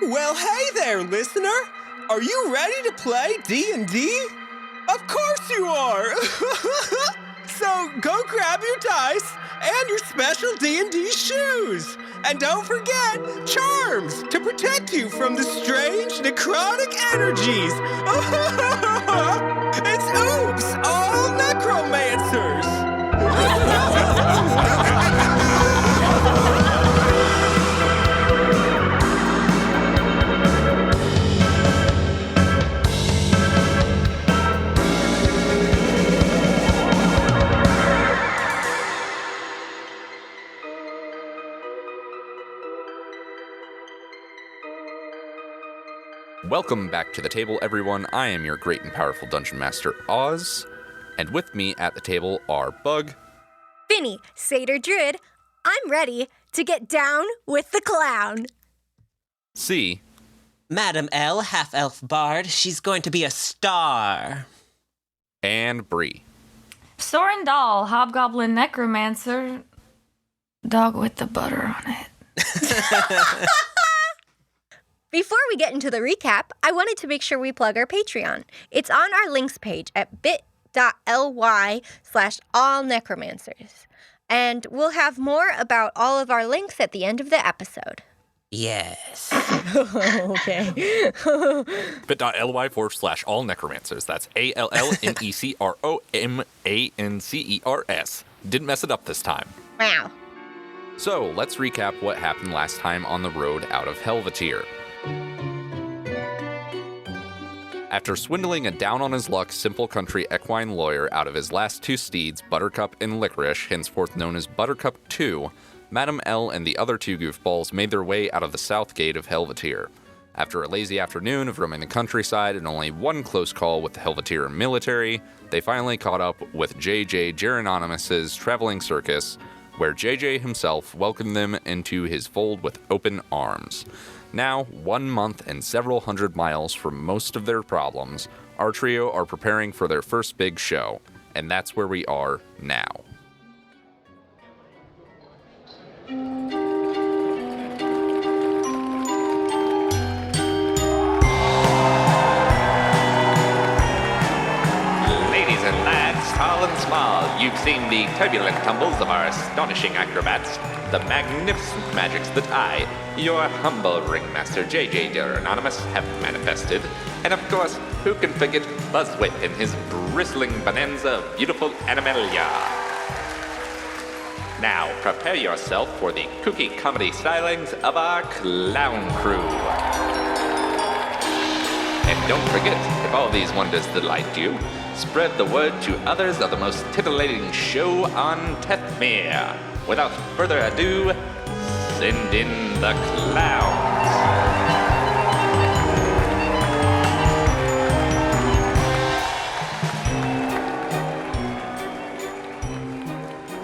Well, hey there, listener! Are you ready to play D&D? Of course you are! So go grab your dice and your special D&D shoes! And don't forget charms to protect you from the strange necrotic energies! It's Oops, all Necromancers! Welcome back to the table, everyone. I am your great and powerful Dungeon Master, Oz. And with me at the table are Bug, Finny, Satyr Druid. I'm ready to get down with the clown. C, Madam L, half-elf bard. She's going to be a star. and Bree. Sorrin doll, hobgoblin necromancer, dog with the butter on it. Before we get into the recap, I wanted to make sure we plug our Patreon. It's on our links page at bit.ly/allnecromancers. And we'll have more about all of our links at the end of the episode. Yes. Okay. bit.ly/all necromancers. That's ALLNECROMANCERS. Didn't mess it up this time. Wow. So let's recap what happened last time on the road out of Helveteer. After swindling a down-on-his-luck simple country equine lawyer out of his last two steeds, Buttercup and Licorice, henceforth known as Buttercup II, Madam L and the other two goofballs made their way out of the south gate of Helveteer. After a lazy afternoon of roaming the countryside and only one close call with the Helveteer military, they finally caught up with J.J. Gerononymous's traveling circus, where J.J. himself welcomed them into his fold with open arms. Now, 1 month and several hundred miles from most of their problems, our trio are preparing for their first big show, and that's where we are now. Ladies and lads, tall and small, you've seen the turbulent tumbles of our astonishing acrobats, the magnificent magics that I, your humble ringmaster J.J. Anonymous, have manifested, and of course, who can forget Buzzwhip in his bristling bonanza of beautiful animalia? Now, prepare yourself for the kooky comedy stylings of our clown crew. And don't forget, if all these wonders delight you, spread the word to others of the most titillating show on Tethmere. Without further ado, send in the clowns.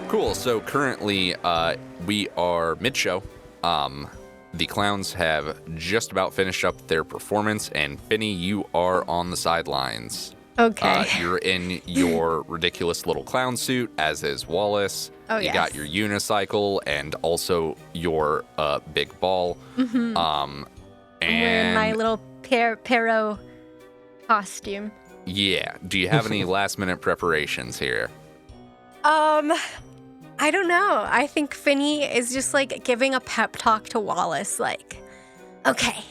Cool, so currently we are mid-show. The clowns have just about finished up their performance, and Finny, you are on the sidelines. Okay. You're in your ridiculous little clown suit, as is Wallace. Oh, you yes. got your unicycle and also your big ball. Mm-hmm. I'm wearing my little Perot costume. Yeah. Do you have any last-minute preparations here? I don't know. I think Finny is just like giving a pep talk to Wallace, like, okay,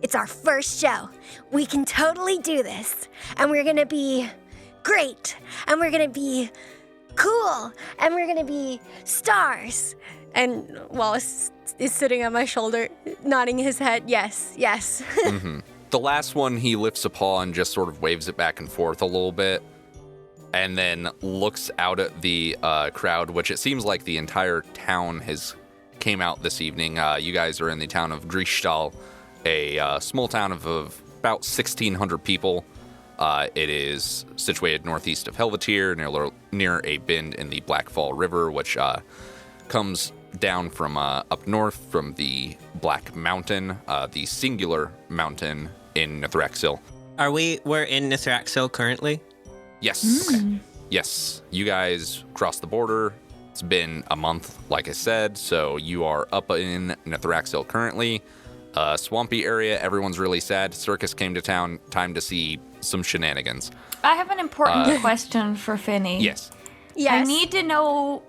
it's our first show. We can totally do this. And we're gonna be great. And we're gonna be cool. And we're gonna be stars. And Wallace is sitting on my shoulder, nodding his head, yes, yes. Mm-hmm. The last one, he lifts a paw and just sort of waves it back and forth a little bit, and then looks out at the crowd, which it seems like the entire town has came out this evening. You guys are in the town of Griestal, a small town of about 1,600 people. It is situated northeast of Helveteer, near a bend in the Blackfall River, which comes down from up north from the Black Mountain, the singular mountain in Nithraxil. We're in Nithraxil currently? Yes. Okay. Yes. You guys crossed the border. It's been a month, like I said, so you are up in Nithraxil currently. Swampy area, everyone's really sad. Circus came to town, time to see some shenanigans. I have an important question for Finny. Yes. Yes. I need to know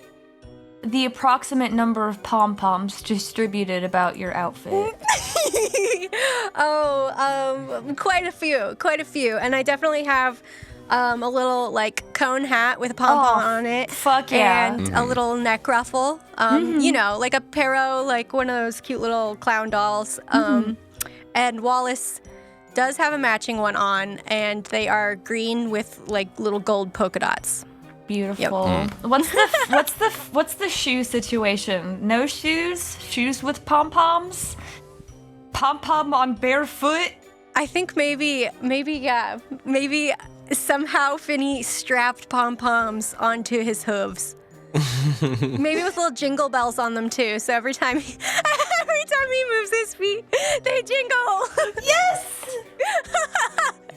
the approximate number of pom-poms distributed about your outfit. Quite a few. And I definitely have a little like cone hat with a pom-pom on it. Fuck yeah. And a little neck ruffle. You know, like a Perro, like one of those cute little clown dolls. And Wallace does have a matching one on, and they are green with like little gold polka dots. Beautiful. What's the shoe situation? No shoes? Shoes with pom-poms? Pom-pom on barefoot? I think maybe somehow Finny strapped pom-poms onto his hooves. Maybe with little jingle bells on them too. So every time he moves his feet, they jingle. Yes.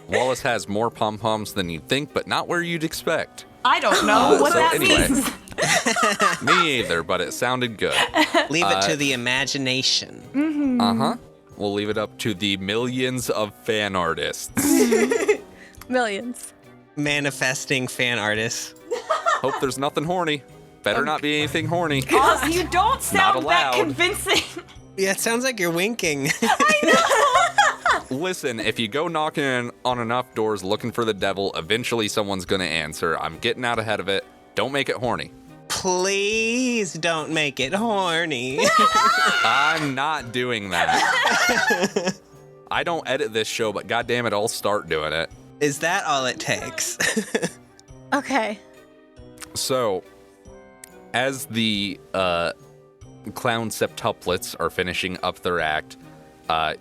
Wallace has more pom-poms than you'd think, but not where you'd expect. I don't know what that means. Me either, but it sounded good. Leave it to the imagination. Uh-huh. We'll leave it up to the millions of fan artists. Millions. Manifesting fan artists. Hope there's nothing horny. Better not be anything horny. Oh, you don't sound that allowed. convincing. Yeah, it sounds like you're winking. Listen, if you go knocking on enough doors looking for the devil, eventually someone's gonna answer. I'm getting out ahead of it. Don't make it horny. Please don't make it horny. I'm not doing that. I don't edit this show, but goddammit, I'll start doing it. Is that all it takes? Okay. So, as the clown septuplets are finishing up their act,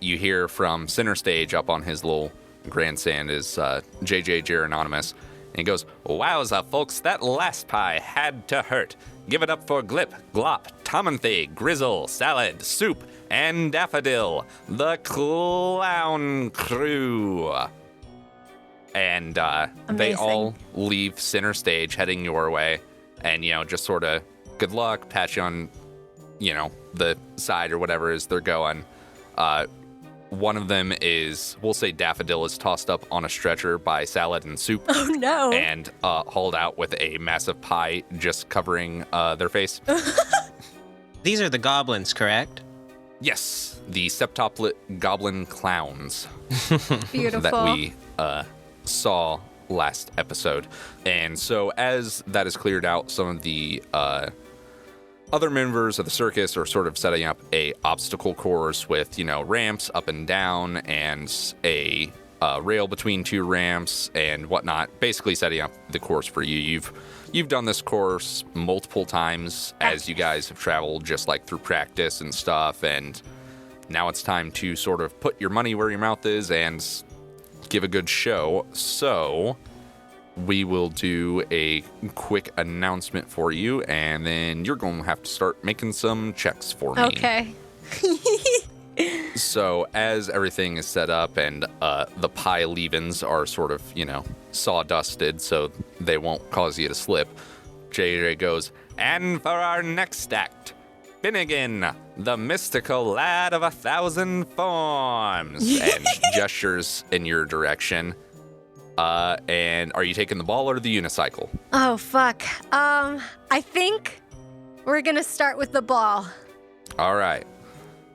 you hear from center stage up on his little grandstand is JJ Gerononimus. And he goes, "Wowza, folks, that last pie had to hurt. Give it up for Glip, Glop, Tomanthe, Grizzle, Salad, Soup, and Daffodil, the clown crew." And they Amazing. all leave center stage heading your way. And, just sort of good luck, pat you on, the side or whatever as they're going. One of them is, we'll say Daffodil is tossed up on a stretcher by Salad and Soup. Oh no. And hauled out with a massive pie just covering their face. These are the goblins, correct? Yes, the septuplet goblin clowns Beautiful. that we saw last episode. And so as that is cleared out, some of the other members of the circus are sort of setting up a obstacle course with, ramps up and down and a rail between two ramps and whatnot, basically setting up the course for you. You've done this course multiple times as you guys have traveled, just like through practice and stuff, and now it's time to sort of put your money where your mouth is and give a good show. So we will do a quick announcement for you, and then you're going to have to start making some checks for me. Okay. So as everything is set up and the pie leavings are sort of, sawdusted so they won't cause you to slip, JJ goes, "And for our next act, Finnegan, the mystical lad of 1,000 forms," and gestures in your direction. And are you taking the ball or the unicycle? Oh fuck. I think we're gonna start with the ball. All right.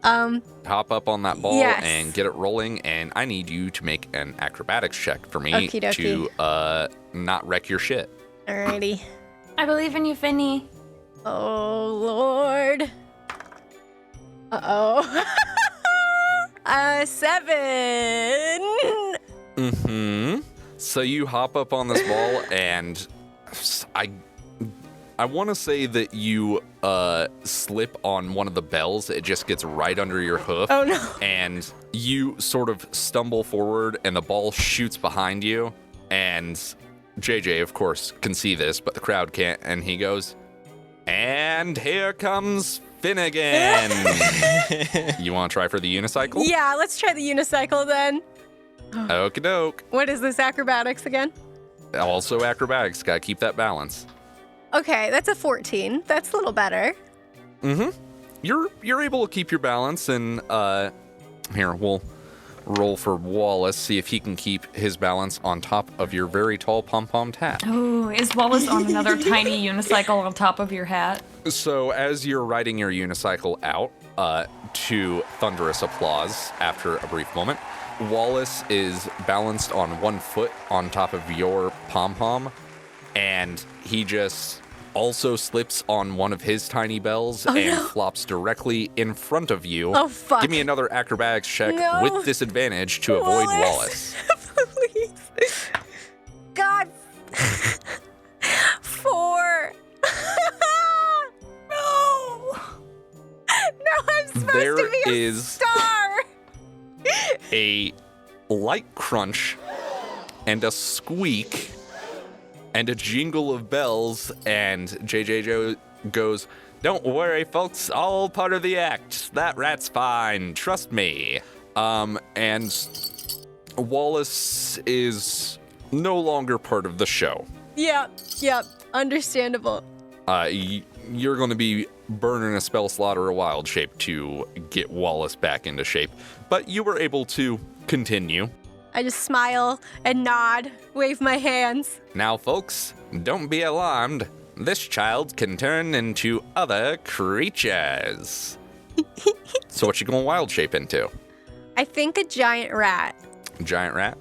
Hop up on that ball Yes. and get it rolling, and I need you to make an acrobatics check for me Okie dokie. to not wreck your shit. Alrighty. I believe in you, Finny. Oh Lord. Uh-oh. 7. Mm-hmm. So you hop up on this ball, and I want to say that you slip on one of the bells. It just gets right under your hoof. Oh no. And you sort of stumble forward, and the ball shoots behind you. And JJ, of course, can see this, but the crowd can't. And he goes, "And here comes Finnegan." You want to try for the unicycle? Yeah, let's try the unicycle then. Okie doke. What is this, acrobatics again? Also acrobatics. Gotta keep that balance. Okay, that's a 14. That's a little better. Mm-hmm. You're able to keep your balance, and Here, we'll roll for Wallace, see if he can keep his balance on top of your very tall pom-pom hat. Oh, is Wallace on another tiny unicycle on top of your hat? So as you're riding your unicycle out, to thunderous applause after a brief moment, Wallace is balanced on one foot on top of your pom-pom, and he just also slips on one of his tiny bells flops directly in front of you. Oh, fuck. Give me another acrobatics check No. with disadvantage to avoid Wallace. Please. God. 4. No. No, I'm supposed There to be a is star. a light crunch and a squeak and a jingle of bells, and JJ goes, "Don't worry, folks, all part of the act. That rat's fine, trust me." And Wallace is no longer part of the show. Yep, understandable. You're going to be burning a spell slot or a wild shape to get Wallace back into shape, but you were able to continue. I just smile and nod, wave my hands. Now, folks, don't be alarmed. This child can turn into other creatures. So what you going wild shape into? I think a giant rat. Giant rat?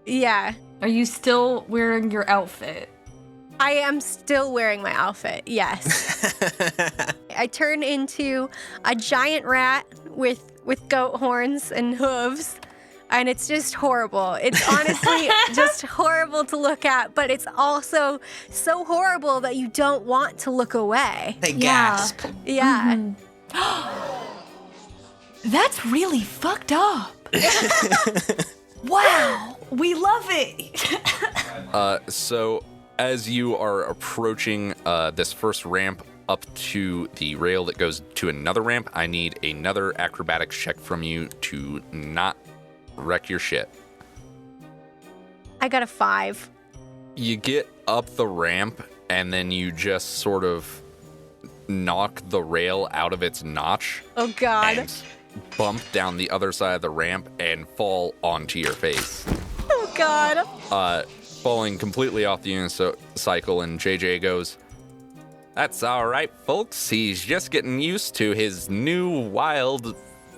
Yeah, Are you still wearing your outfit? I am still wearing my outfit, yes. I turn into a giant rat with goat horns and hooves, and it's just horrible. It's honestly just horrible to look at, but it's also so horrible that you don't want to look away. They gasp. Yeah. That's really fucked up. Wow, we love it. So as you are approaching this first ramp up to the rail that goes to another ramp, I need another acrobatics check from you to not wreck your shit. I got a 5. You get up the ramp, and then you just sort of knock the rail out of its notch Oh, God. and bump down the other side of the ramp and fall onto your face. Oh, God. Falling completely off the unicycle, and JJ goes, "That's all right, folks. He's just getting used to his new wild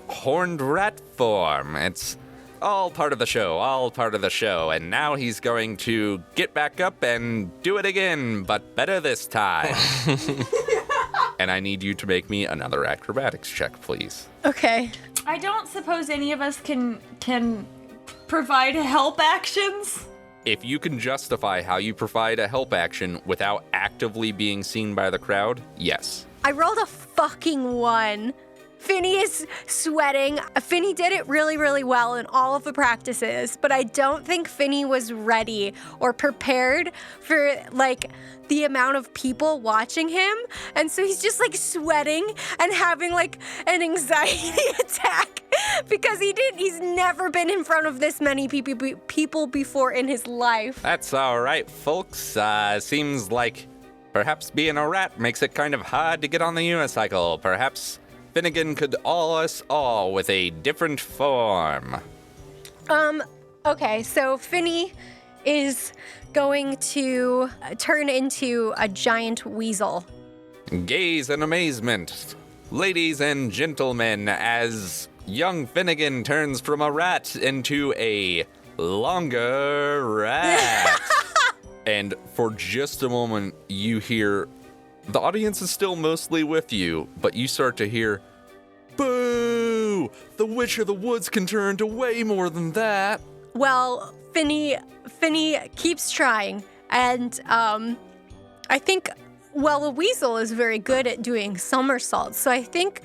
horned rat form. It's all part of the show, and now he's going to get back up and do it again, but better this time." And I need you to make me another acrobatics check, please. Okay. I don't suppose any of us can provide help actions. If you can justify how you provide a help action without actively being seen by the crowd, yes. I rolled a fucking 1. Finny is sweating. Finny did it really, really well in all of the practices, but I don't think Finny was ready or prepared for, like, the amount of people watching him. And so he's just, like, sweating and having, like, an anxiety attack because he's never been in front of this many people before in his life. That's all right, folks. Seems like perhaps being a rat makes it kind of hard to get on the unicycle. Perhaps Finnegan could awe us all with a different form. Okay, so Finny is going to turn into a giant weasel. Gaze in amazement, ladies and gentlemen, as young Finnegan turns from a rat into a longer rat. And for just a moment, you hear, the audience is still mostly with you, but you start to hear, "Boo! The Witch of the Woods can turn to way more than that." Well, Finny keeps trying, and I think, well, the weasel is very good at doing somersaults, so I think,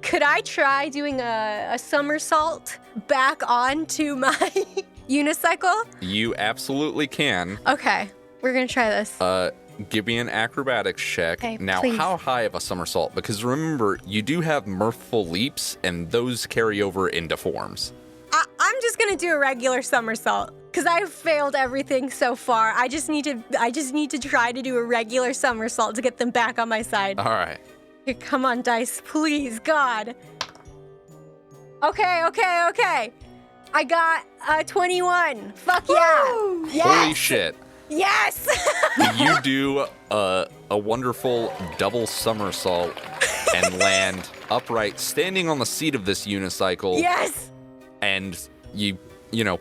could I try doing a somersault back onto my unicycle? You absolutely can. Okay, we're gonna try this. Give me an acrobatics check. Okay, now, please. how high of a somersault? Because remember, you do have mirthful leaps, and those carry over into forms. I'm just gonna do a regular somersault because I've failed everything so far. I just need to try to do a regular somersault to get them back on my side. All right. Here, come on, dice, please, God. Okay. I got a 21. Fuck yeah. Yes. Holy shit. Yes. You do a wonderful double somersault and land upright, standing on the seat of this unicycle. Yes. And you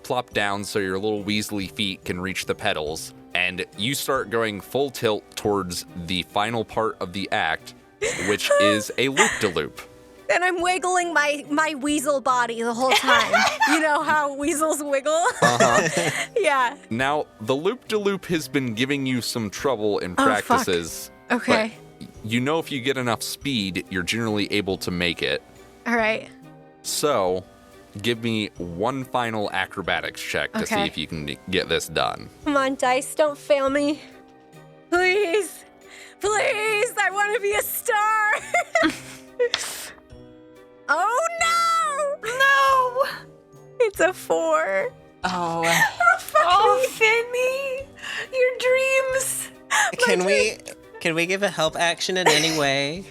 plop down so your little weaselly feet can reach the pedals. And you start going full tilt towards the final part of the act, which is a loop-de-loop. And I'm wiggling my weasel body the whole time. You know how weasels wiggle? Uh-huh. Yeah. Now, the loop-de-loop has been giving you some trouble in practices. Fuck. Okay. But you know if you get enough speed, you're generally able to make it. All right. So, give me one final acrobatics check to see if you can get this done. Come on, dice, don't fail me. Please. Please, I want to be a star. Oh, no. It's a 4. Oh. Oh, Finny, your dreams. Can we give a help action in any way?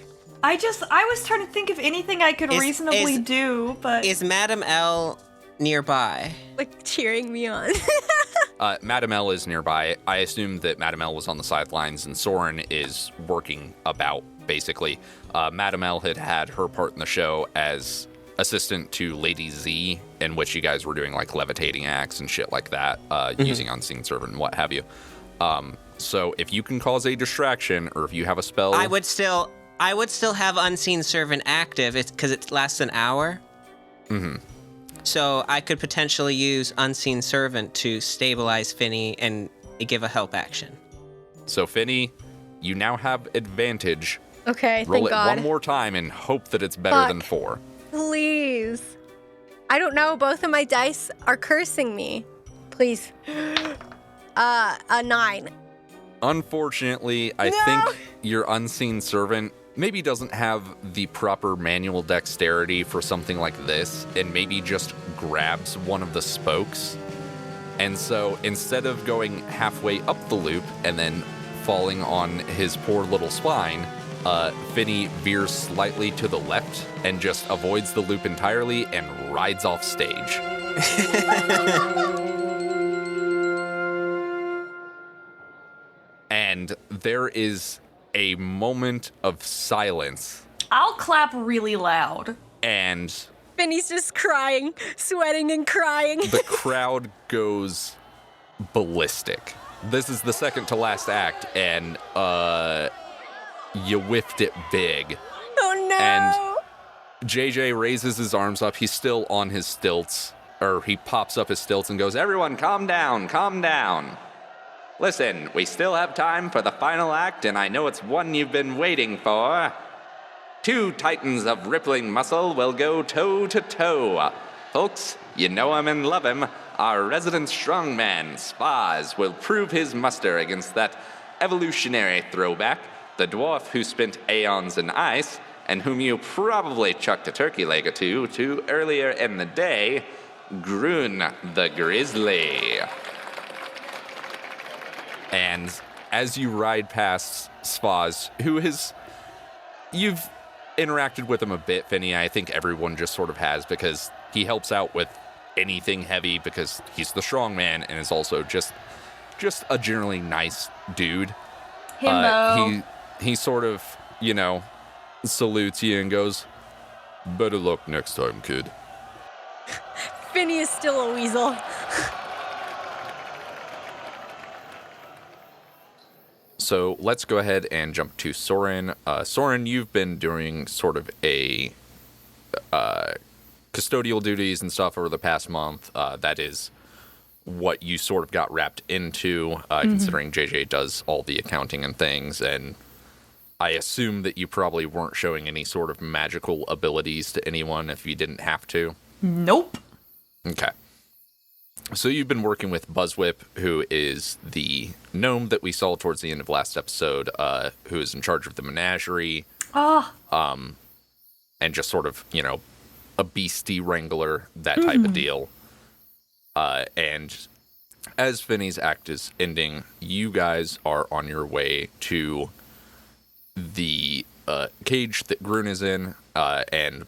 I was trying to think of anything I could reasonably do, but Is Madam L nearby? Like cheering me on. Madam L is nearby. I assume that Madam L was on the sidelines and Sorrin is working about, basically. Madam L had her part in the show as assistant to Lady Z, in which you guys were doing like levitating acts and shit like that, using Unseen Servant and what have you. So if you can cause a distraction, or if you have a spell... I would still have Unseen Servant active, because it lasts an hour. Mm-hmm. So I could potentially use Unseen Servant to stabilize Finny and give a help action. So Finny, you now have advantage. Okay, Roll thank it God. one more time and hope that it's better than 4. Please. I don't know. Both of my dice are cursing me. Please. A 9. Unfortunately, I think your Unseen Servant maybe doesn't have the proper manual dexterity for something like this, and maybe just grabs one of the spokes. And so instead of going halfway up the loop and then falling on his poor little spine, Finny veers slightly to the left and just avoids the loop entirely and rides off stage. And there is a moment of silence. I'll clap really loud. And Finny's just crying, sweating and crying. the crowd goes ballistic. This is the second to last act, and you whiffed it big. Oh no! And JJ raises his arms up. He's still on his stilts, or he pops up his stilts and goes, Everyone, calm down, calm down. Listen, we still have time for the final act, and I know it's one you've been waiting for. 2 titans of rippling muscle will go toe to toe. Folks, you know him and love him. Our resident strongman, Spaz, will prove his muster against that evolutionary throwback, the dwarf who spent aeons in ice, and whom you probably chucked a turkey leg or two to earlier in the day, Grun the Grizzly. And as you ride past Spaz, you've interacted with him a bit, Finny. I think everyone just sort of has, because he helps out with anything heavy because he's the strong man and is also just a generally nice dude. He sort of, salutes you and goes, better luck next time, kid. Finny is still a weasel. So let's go ahead and jump to Sorrin. Sorrin, you've been doing sort of a custodial duties and stuff over the past month. That is what you sort of got wrapped into, considering JJ does all the accounting and things. And I assume that you probably weren't showing any sort of magical abilities to anyone if you didn't have to. Nope. Okay. So you've been working with Buzzwhip, who is the gnome that we saw towards the end of last episode, who is in charge of the menagerie. And just sort of, a beastie wrangler, that type of deal. And as Finny's act is ending, you guys are on your way to the cage that Grun is in, and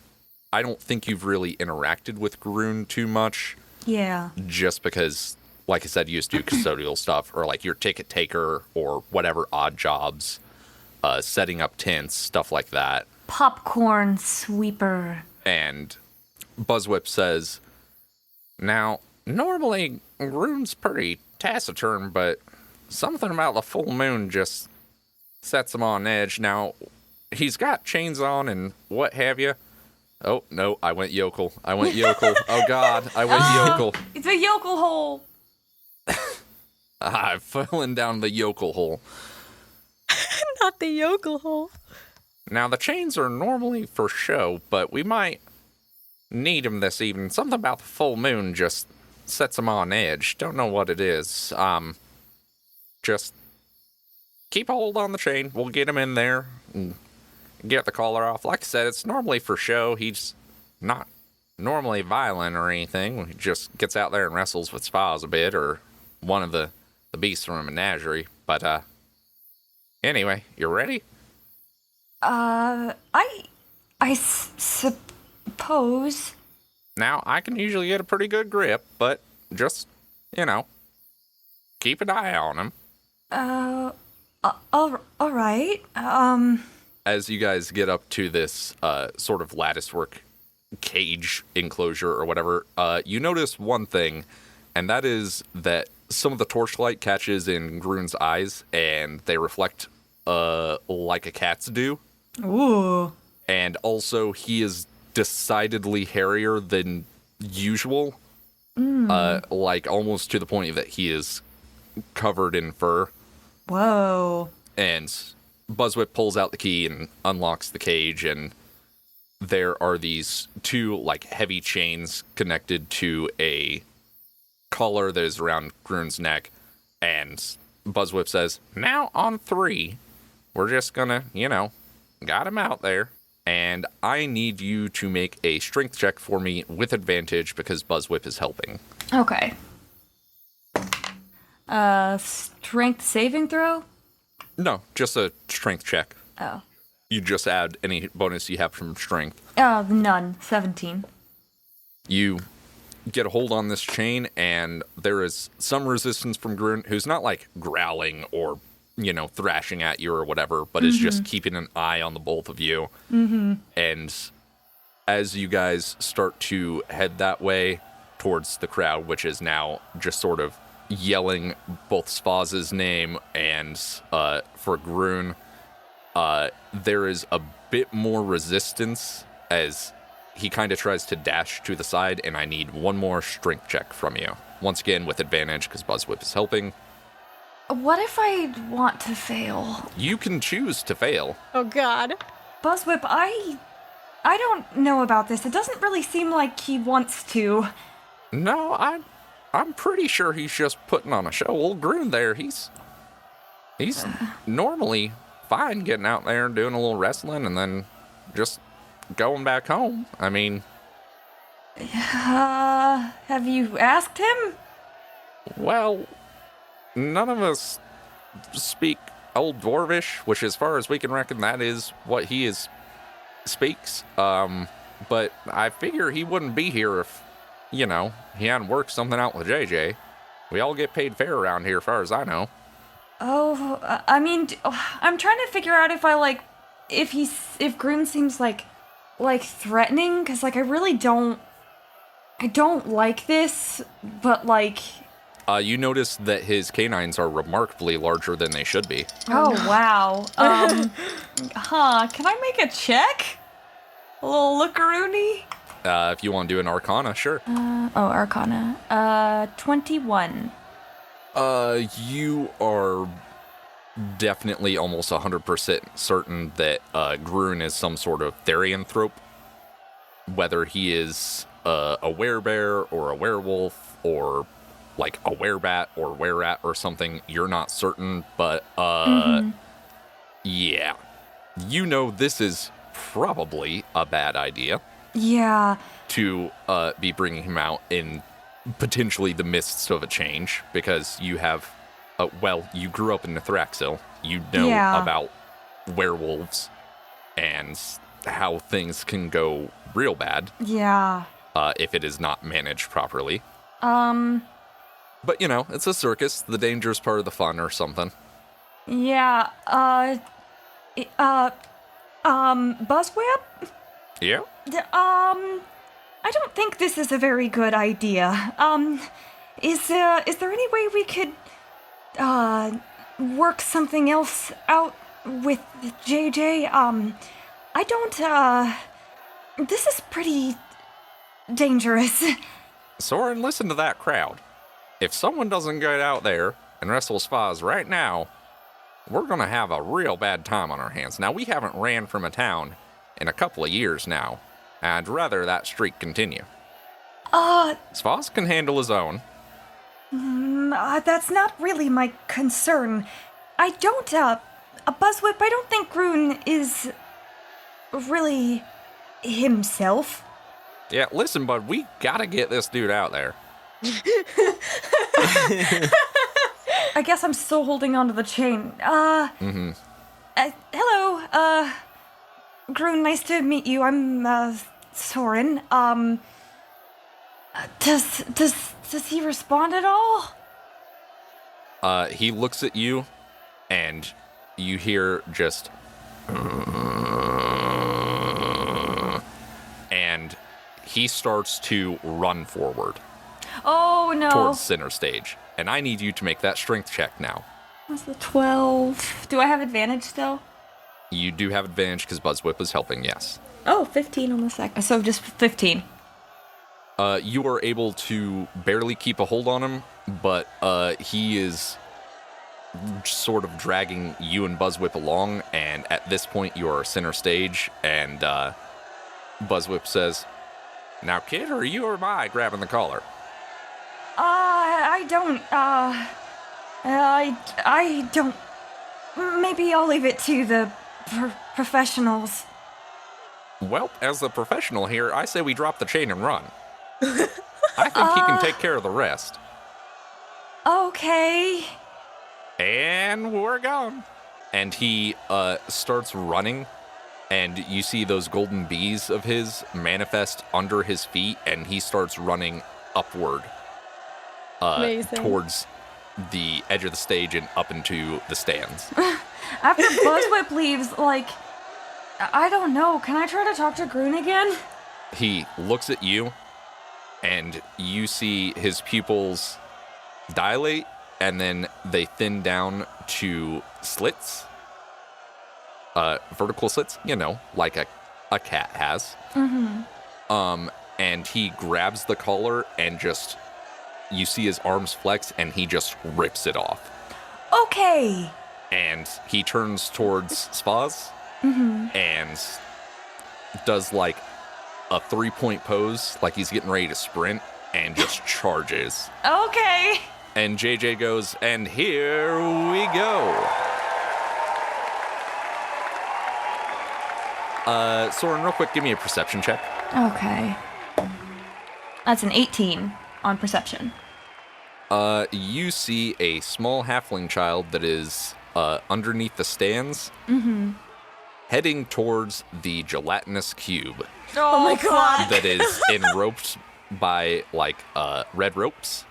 I don't think you've really interacted with Groon too much. Yeah. Just because, like I said, you used to do custodial stuff, or like your ticket taker, or whatever odd jobs, setting up tents, stuff like that. Popcorn sweeper. And Buzzwhip says, now, normally, Groon's pretty taciturn, but something about the full moon just sets him on edge. Now, he's got chains on and what have you. Oh, no, I went yokel. Oh, God, I went yokel. It's a yokel hole. I've fallen down the yokel hole. Not the yokel hole. Now, the chains are normally for show, but we might need them this evening. Something about the full moon just sets them on edge. Don't know what it is. Just keep a hold on the chain. We'll get him in there and get the collar off. Like I said, it's normally for show. He's not normally violent or anything. He just gets out there and wrestles with spas a bit, or one of the beasts from a menagerie. But, anyway, you ready? I suppose. Now, I can usually get a pretty good grip, but just, keep an eye on him. All right. As you guys get up to this sort of latticework cage enclosure or whatever, you notice one thing, and that is that some of the torchlight catches in Groon's eyes, and they reflect like a cat's do. Ooh. And also, he is decidedly hairier than usual, like almost to the point that he is covered in fur. Whoa. And Buzzwhip pulls out the key and unlocks the cage, and there are these two, like, heavy chains connected to a collar that is around Groon's neck, and Buzzwhip says, now on 3, we're just gonna, got him out there, and I need you to make a strength check for me with advantage because Buzzwhip is helping. Okay. Strength saving throw? No, just a strength check. Oh. You just add any bonus you have from strength. None. 17. You get a hold on this chain, and there is some resistance from Groon, who's not, like, growling or, thrashing at you or whatever, but is just keeping an eye on the both of you. Mm-hmm. And as you guys start to head that way towards the crowd, which is now just sort of yelling both Spaz's name and for Groon, there is a bit more resistance as he kind of tries to dash to the side, and I need one more strength check from you. Once again, with advantage, because Buzzwhip is helping. What if I want to fail? You can choose to fail. Oh, God. Buzzwhip, I don't know about this. It doesn't really seem like he wants to. No, I'm pretty sure he's just putting on a show. Old Groon there, he's normally fine getting out there and doing a little wrestling and then just going back home. I mean... have you asked him? Well, none of us speak Old Dwarvish, which as far as we can reckon, that is what he speaks. But I figure he wouldn't be here if, he hadn't worked something out with JJ. We all get paid fair around here, as far as I know. Oh, I mean, I'm trying to figure out if if Groon seems like threatening, because, I really don't like this, but, you notice that his canines are remarkably larger than they should be. Oh, wow. Can I make a check? A little lookaroony? If you want to do an Arcana, sure. Arcana. 21. You are definitely almost 100% certain that Groon is some sort of therianthrope. Whether he is a werebear or a werewolf or like a werebat or wererat or something, you're not certain, but yeah. This is probably a bad idea. Yeah. To be bringing him out in potentially the midst of a change, because you have, you grew up in Nithraxil. You know about werewolves and how things can go real bad Yeah. if it is not managed properly. Um, But, you know, it's a circus. The dangerous part of the fun or something. yeah, Buzzwhip? Yeah? I don't think this is a very good idea. Is there any way we could, work something else out with JJ? I don't, this is pretty dangerous. Sorrin, listen to that crowd. If someone doesn't get out there and wrestle Spaz right now, we're gonna have a real bad time on our hands. Now, we haven't ran from a town in a couple of years now, and I'd rather that streak continue. Spaz can handle his own. That's not really my concern. I don't, Buzzwhip, I don't think Groon is really himself. Yeah, listen, bud, we gotta get this dude out there. I guess I'm still holding onto the chain. Hello, Groon, nice to meet you. I'm, Sorrin. Does he respond at all? He looks at you, and you hear just... And he starts to run forward Oh, no. towards center stage. And I need you to make that strength check now. What's the 12? Do I have advantage still? You do have advantage because Buzzwhip is helping, yes. Oh, 15 on the second. So just 15. You are able to barely keep a hold on him, but he is sort of dragging you and Buzzwhip along, and at this point you are center stage, and Buzzwhip says, "Now, kid, are you or am I grabbing the collar?" I don't, I don't. Maybe I'll leave it to the professionals. Well, as the professional here, I say we drop the chain and run. I think he can take care of the rest. Okay. And we're gone. And he starts running, and you see those golden bees of his manifest under his feet, and he starts running upward towards the edge of the stage and up into the stands. After Buzzwhip leaves, like, I don't know. Can I try to talk to Groon again? He looks at you, and you see his pupils dilate, and then they thin down to slits. Vertical slits, you know, like a cat has. Mm-hmm. And he grabs the collar and just, you see his arms flex, and he just rips it off. Okay. And he turns towards Spaz and does like a 3-point pose, like he's getting ready to sprint, and just charges. Okay. And JJ goes, and here we go. Sorrin, real quick, give me a perception check. Okay. That's an 18 on perception. You see a small halfling child that is underneath the stands, heading towards the gelatinous cube Oh my god. that is enroped by, like, red ropes.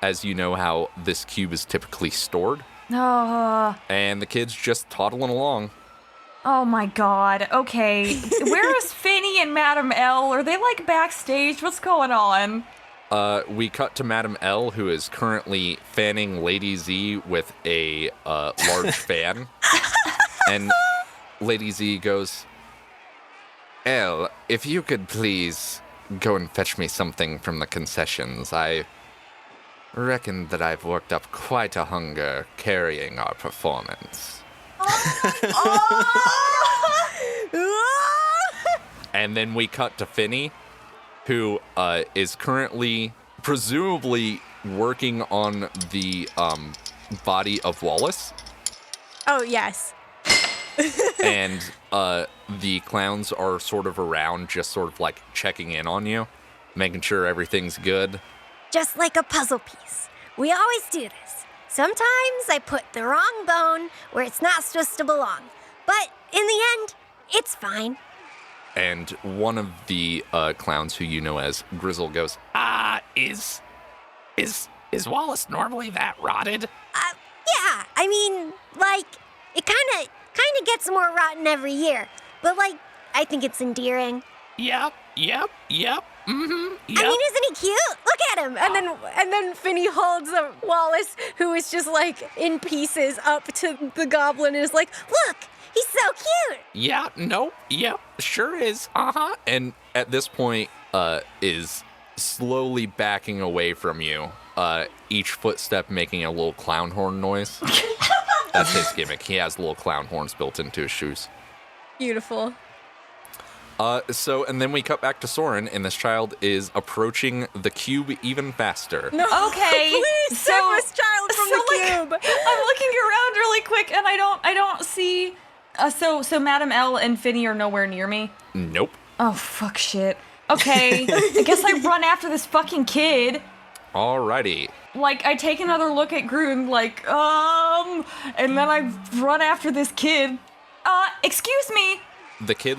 As you know how this cube is typically stored. And the kid's just toddling along. Oh my god. Okay. Where is Finny and Madam L? Are they like backstage? What's going on? We cut to Madam L, who is currently fanning Lady Z with a large fan. And Lady Z goes, "L, if you could please go and fetch me something from the concessions. I reckon that I've worked up quite a hunger carrying our performance." And then we cut to Finny, who is currently, presumably, working on the body of Wallace. Oh, yes. And the clowns are sort of around, just sort of like checking in on you, making sure everything's good. Just like a puzzle piece. We always do this. Sometimes I put the wrong bone where it's not supposed to belong. But in the end, it's fine. And one of the clowns who you know as Grizzle goes, Is Wallace normally that rotted? Yeah, I mean, like, it kind of gets more rotten every year. But, like, I think it's endearing. Yep. Mm-hmm. Yep. I mean, isn't he cute? Look at him. And then Finny holds Wallace, who is just like in pieces, up to the goblin and is like, Look, he's so cute. Yeah, nope, yep, sure is. Uh-huh. and at this point is slowly backing away from you, each footstep making a little clown horn noise. That's his gimmick. He has little clown horns built into his shoes. beautiful. And then we cut back to Sorrin, and this child is approaching the cube even faster. No, Okay, please save this child from the cube. I'm looking around really quick, and I don't see. So Madam L and Finny are nowhere near me. Nope. Oh fuck shit. Okay, I guess I run after this fucking kid. Alrighty. Like, I take another look at Groon, like, and then I run after this kid. Excuse me. The kid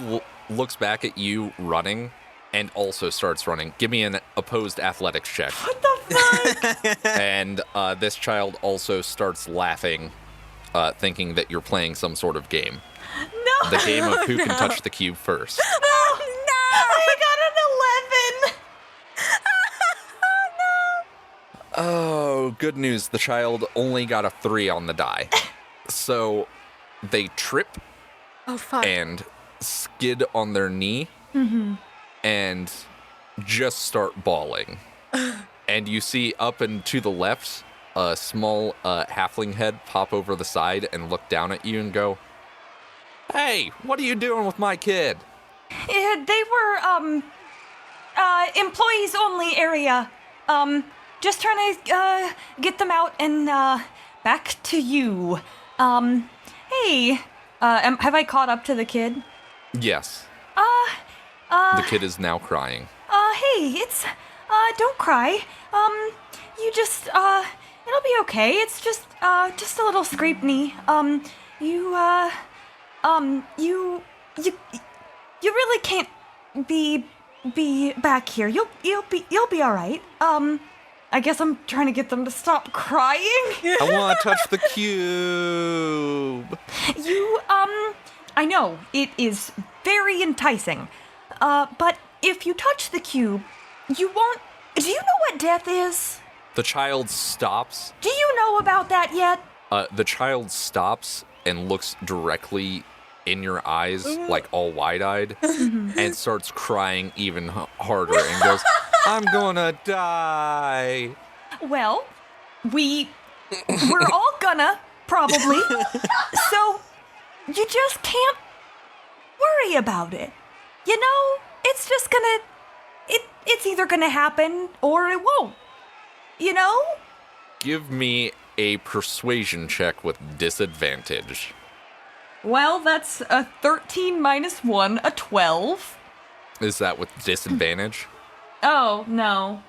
looks back at you running and also starts running. Give me an opposed athletics check. What the fuck? And this child also starts laughing, thinking that you're playing some sort of game. No. The game of who can touch the cube first. Oh, no. I got an 11. Oh, good news. The child only got a 3 on the die. So they trip Oh, fuck. and skid on their knee and just start bawling. And you see up and to the left a small halfling head pop over the side and look down at you and go, "Hey, what are you doing with my kid?" They were, employees only area. Just trying to, get them out and, back to you. Hey, have I caught up to the kid? Yes. The kid is now crying. Hey, it's, don't cry. You just, it'll be okay. It's just a little scraped knee. You really can't be back here. You'll be all right. I guess I'm trying to get them to stop crying. I want to touch the cube. I know, it is very enticing. But if you touch the cube, you won't. Do you know what death is? The child stops. Do you know about that yet? The child stops and looks directly in your eyes, like all wide-eyed, and starts crying even harder and goes, "I'm gonna die." Well, we're all gonna, probably. So, you just can't worry about it. You know, it's just gonna, it's either gonna happen or it won't. You know? Give me a persuasion check with disadvantage. Well, that's a 13 minus 1, a 12. Is that with disadvantage? Oh, no.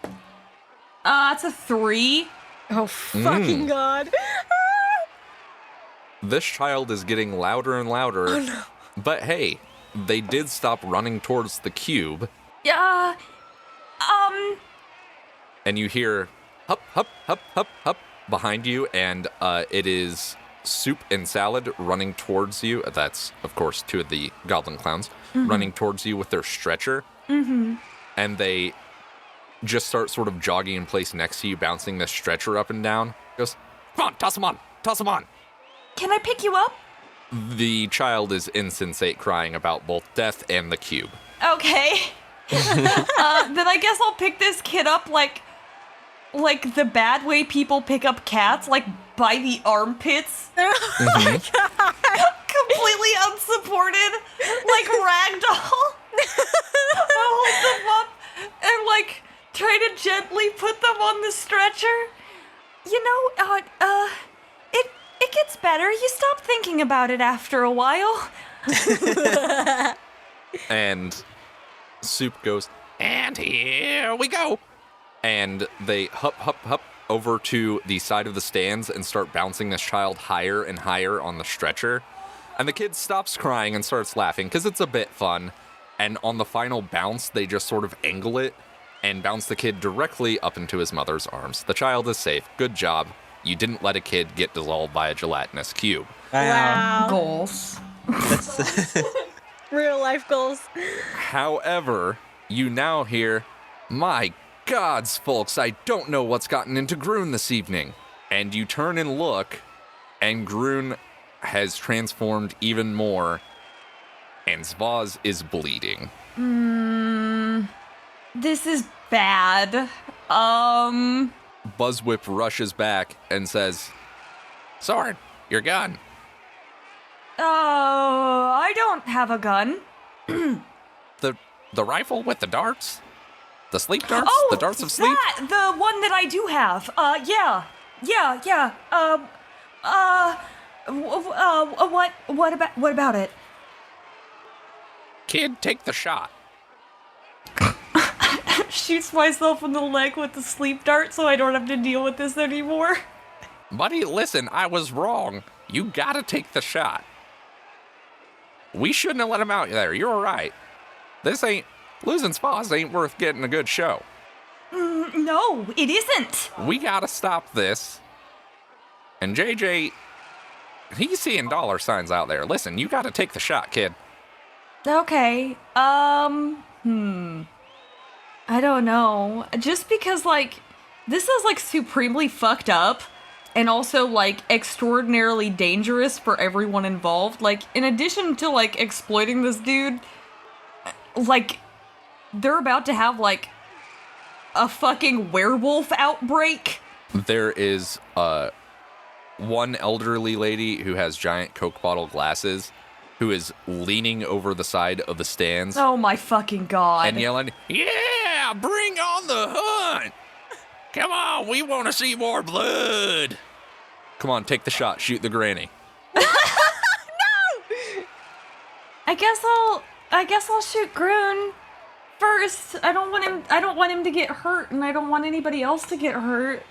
That's a 3. Oh, fucking God. This child is getting louder and louder. Oh, no. But hey, they did stop running towards the cube, and you hear hup, hup, hup, hup, hup behind you, and it is Soup and Salad running towards you. That's, of course, 2 of the goblin clowns running towards you with their stretcher. And they just start sort of jogging in place next to you, bouncing the stretcher up and down. Goes, "Come on, toss him on, toss him on." Can I pick you up? The child is insensate, crying about both death and the cube. Okay. Then I guess I'll pick this kid up like the bad way people pick up cats, like by the armpits. Completely unsupported, like ragdoll. I'll hold them up and like try to gently put them on the stretcher. You know, it gets better. You stop thinking about it after a while. And Soup goes, "And here we go." And they hup over to the side of the stands and start bouncing this child higher and higher on the stretcher. And the kid stops crying and starts laughing because it's a bit fun. And on the final bounce, they just sort of angle it and bounce the kid directly up into his mother's arms. The child is safe. Good job. You didn't let a kid get dissolved by a gelatinous cube. Wow. Goals. Real life goals. However, you now hear, my gods, folks, I don't know what's gotten into Groon this evening. And you turn and look, and Groon has transformed even more, and Zvaz is bleeding. This is bad. Buzzwhip rushes back and says, Sorrin, your gun. I don't have a gun. The rifle with the darts? The sleep darts? Oh, the darts of sleep? the one that I do have. Yeah. What about it? Kid, take the shot. Shoots myself in the leg with the sleep dart so I don't have to deal with this anymore. Buddy, listen, I was wrong. You gotta take the shot. We shouldn't have let him out there. You're right. Losing Spas ain't worth getting a good show. No, it isn't. We gotta stop this. And JJ, he's seeing dollar signs out there. Listen, you gotta take the shot, kid. Okay. I don't know. Just because, this is, supremely fucked up and also, extraordinarily dangerous for everyone involved. In addition to, exploiting this dude, they're about to have, a fucking werewolf outbreak. there is one elderly lady who has giant Coke bottle glasses who is leaning over the side of the stands Oh my fucking god. and yelling, Yeah, bring on the hunt. Come on, we want to see more blood. come on, take the shot, shoot the granny. I guess I'll shoot Groon first. I don't want him to get hurt, and I don't want anybody else to get hurt.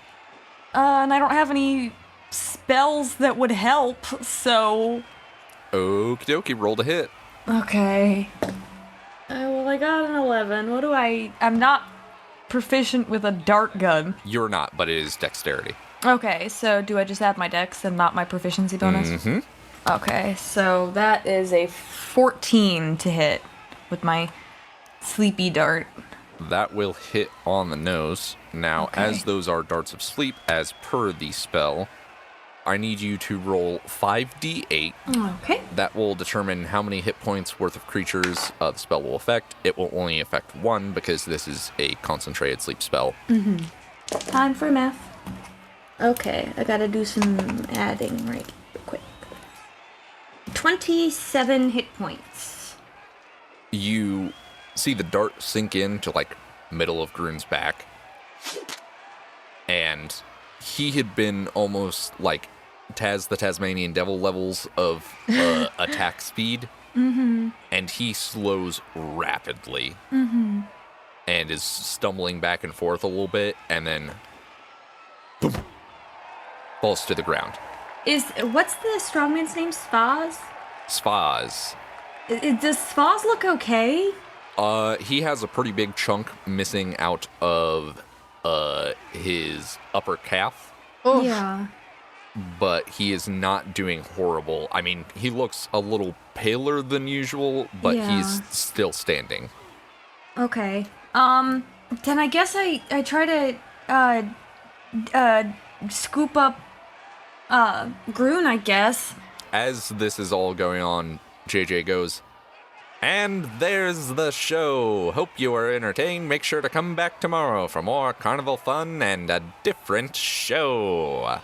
And I don't have any spells that would help, so Okie dokie, roll to hit. okay. Well, I got an 11. I'm not proficient with a dart gun. You're not, but it is dexterity. Okay, so do I just add my dex and not my proficiency bonus? Mm-hmm. Okay, so that is a 14 to hit with my sleepy dart. That will hit on the nose. Now, Okay. as those are darts of sleep, as per the spell, I need you to roll 5d8. Okay. That will determine how many hit points worth of creatures the spell will affect. It will only affect one because this is a concentrated sleep spell. Time for math. Okay, I gotta do some adding right quick. 27 hit points. You see the dart sink into middle of Groon's back, and he had been almost like Taz the Tasmanian Devil levels of attack speed, and he slows rapidly and is stumbling back and forth a little bit, and then boom, falls to the ground. What's the strongman's name? Spaz? Spaz. Does Spaz look okay? He has a pretty big chunk missing out of his upper calf, Yeah. but he is not doing horrible. I mean, he looks a little paler than usual, but Yeah. he's still standing. Okay. Then I guess I try to scoop up Groon, I guess. As this is all going on, JJ goes, "And there's the show. Hope you are entertained. Make sure to come back tomorrow for more carnival fun and a different show."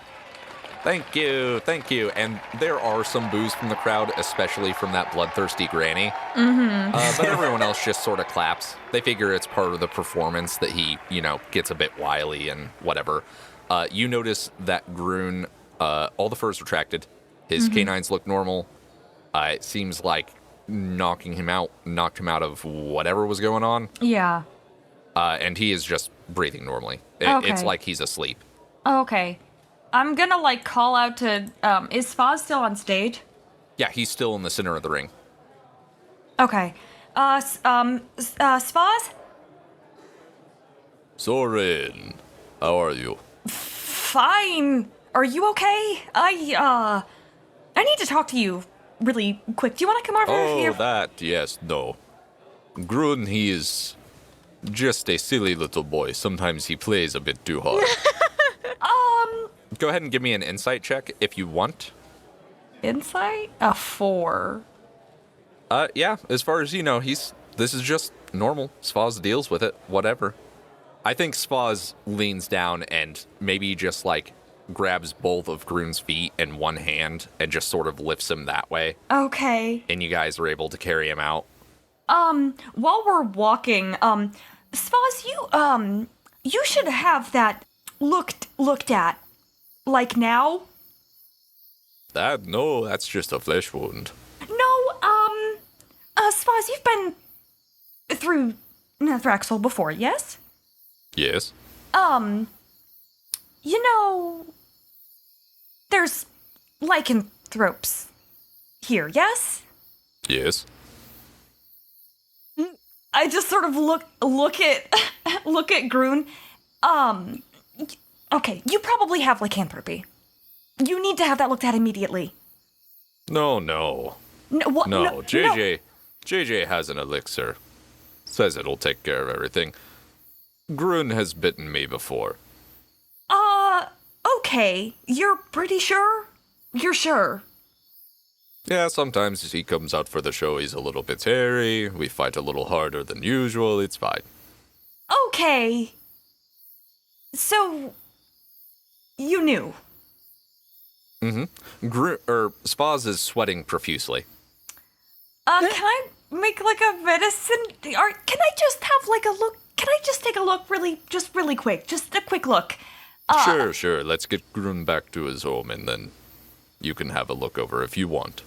Thank you, thank you. And there are some boos from the crowd, especially from that bloodthirsty granny. But everyone else just sort of claps. They figure it's part of the performance that he, gets a bit wily and whatever. You notice that Groon, all the fur's retracted. His canines look normal. It seems like knocked him out of whatever was going on. Yeah. And he is just breathing normally. It's Okay. like he's asleep. Okay. I'm gonna call out to is Spaz still on stage? Yeah, he's still in the center of the ring. Okay. Spaz? Sorrin, how are you? Fine. Are you okay? I need to talk to you really quick. Do you want to come over here? That, yes, no. Grun, he is just a silly little boy. Sometimes he plays a bit too hard. Go ahead and give me an insight check if you want. Insight? A 4. Yeah, as far as you know, this is just normal. Svaz deals with it, whatever. I think Svaz leans down and maybe just like grabs both of Grun's feet in one hand and just sort of lifts him that way. Okay. And you guys are able to carry him out. While we're walking, Svaz, you should have that looked at. Like now? No, that's just a flesh wound. No, Svaz, you've been through Thraxel before, yes? Yes. You know, there's lycanthropes here, yes? Yes. I just sort of look at Grun. Okay, you probably have lycanthropy. You need to have that looked at immediately. No. No, what? No, JJ has an elixir. Says it'll take care of everything. Grun has bitten me before. Okay. You're pretty sure? You're sure? Yeah, sometimes he comes out for the show, he's a little bit hairy, we fight a little harder than usual, it's fine. Okay. So, you knew. Mm-hmm. Spaz is sweating profusely. Can I make a medicine? Or can I just have a look? Can I just take a look really quick? Just a quick look. Sure. Let's get Grun back to his home and then you can have a look over if you want.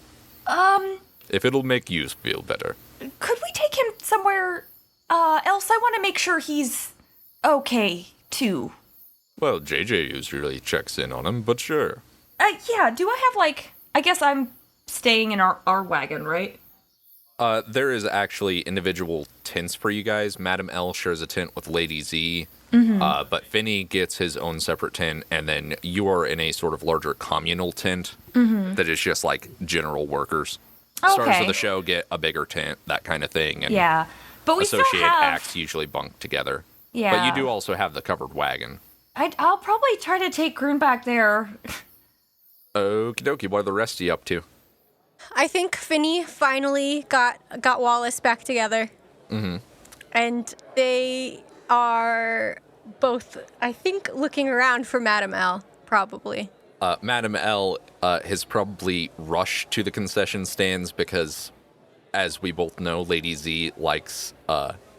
If it'll make you feel better. Could we take him somewhere else? I want to make sure he's okay, too. Well, JJ usually checks in on him, but sure. Yeah, do I have, I guess I'm staying in our wagon, right? There is actually individual tents for you guys. Madam L shares a tent with Lady Z, but Finny gets his own separate tent, and then you are in a sort of larger communal tent that is just like general workers. Stars of the show get a bigger tent, that kind of thing. And yeah, but we associated still have... acts usually bunk together. Yeah. But you do also have the covered wagon. I'll probably try to take Grun back there. Okie dokie, what are the rest of you up to? I think Finny finally got Wallace back together. Mm-hmm. And they are both, I think, looking around for Madame L, probably. Madam L has probably rushed to the concession stands because, as we both know, Lady Z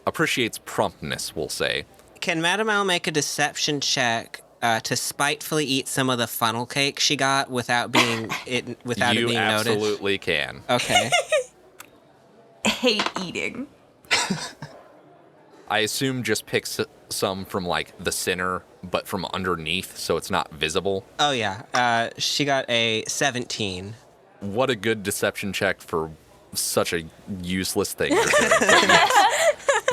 appreciates promptness, we'll say. Can Madame L make a deception check to spitefully eat some of the funnel cake she got without it being noticed? You absolutely can. Okay. Hate eating. I assume just picks some from the center, but from underneath, so it's not visible. Oh yeah. She got a 17. What a good deception check for such a useless thing.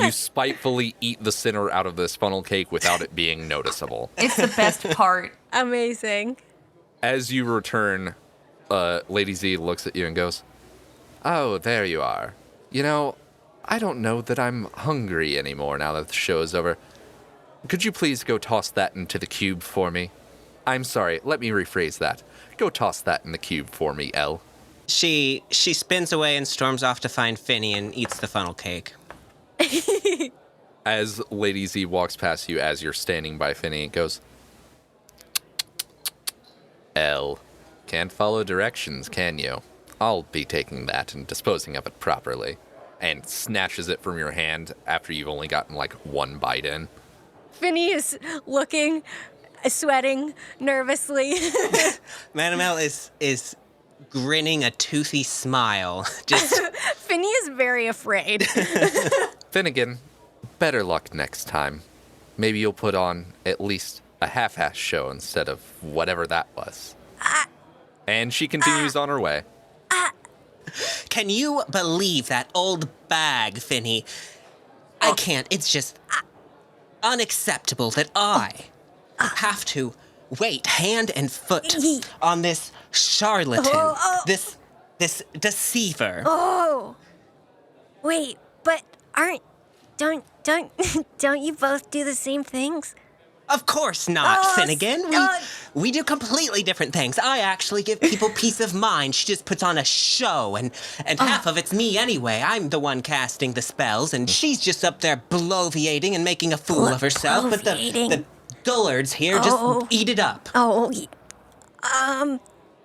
You spitefully eat the center out of this funnel cake without it being noticeable. It's the best part. Amazing. As you return, Lady Z looks at you and goes, "Oh, there you are. You know, I don't know that I'm hungry anymore now that the show is over. Could you please go toss that into the cube for me? I'm sorry, let me rephrase that. Go toss that in the cube for me, Elle." She spins away and storms off to find Finny and eats the funnel cake. As Lady Z walks past you as you're standing by Finny, it goes, "Elle, can't follow directions, can you? I'll be taking that and disposing of it properly." And snatches it from your hand after you've only gotten one bite in. Finny is looking, sweating nervously. Madame L is grinning a toothy smile. Just Finny is very afraid. Finnegan, better luck next time. Maybe you'll put on at least a half-ass show instead of whatever that was. And she continues on her way. Can you believe that old bag, Finny? I can't. It's just unacceptable that I have to wait hand and foot on this charlatan, this deceiver. Oh, wait, but don't you both do the same things? Of course not, Finnegan. We do completely different things. I actually give people peace of mind. She just puts on a show, and half of it's me anyway. I'm the one casting the spells, and she's just up there bloviating and making a fool of herself. But the dullards here just eat it up.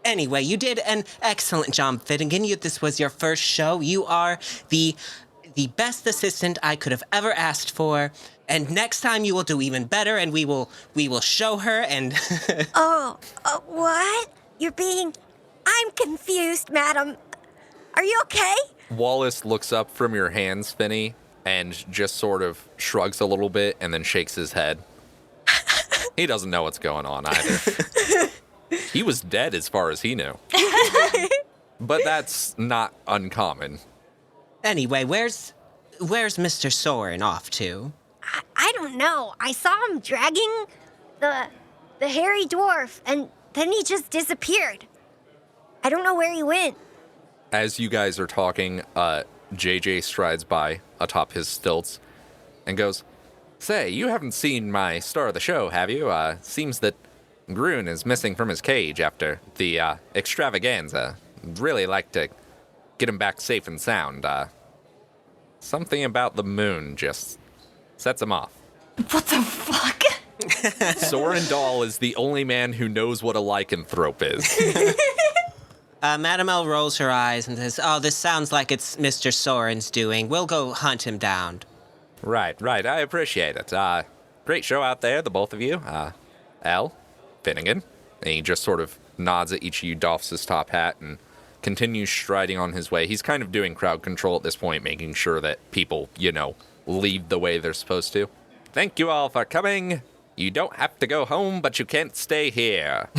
Anyway, you did an excellent job, Finnegan. This was your first show. You are the best assistant I could have ever asked for. And next time you will do even better, and we will show her and... What? I'm confused, madam. Are you okay? Wallace looks up from your hands, Finny, and just sort of shrugs a little bit and then shakes his head. He doesn't know what's going on either. He was dead as far as he knew. But that's not uncommon. Anyway, where's Mr. Sorrin off to? I don't know. I saw him dragging the hairy dwarf, and then he just disappeared. I don't know where he went. As you guys are talking, JJ strides by atop his stilts and goes, "Say, you haven't seen my star of the show, have you? Seems that Grun is missing from his cage after the extravaganza. Really like to get him back safe and sound. Something about the moon just sets him off." What the fuck? Sorrin Dahl is the only man who knows what a lycanthrope is. Madame L rolls her eyes and says, "Oh, this sounds like it's Mr. Sorrin's doing. We'll go hunt him down." Right. I appreciate it. Great show out there, the both of you. Al, Finnegan. And he just sort of nods at each of you, doffs his top hat, and continues striding on his way. He's kind of doing crowd control at this point, making sure that people, leave the way they're supposed to. "Thank you all for coming. You don't have to go home, but you can't stay here."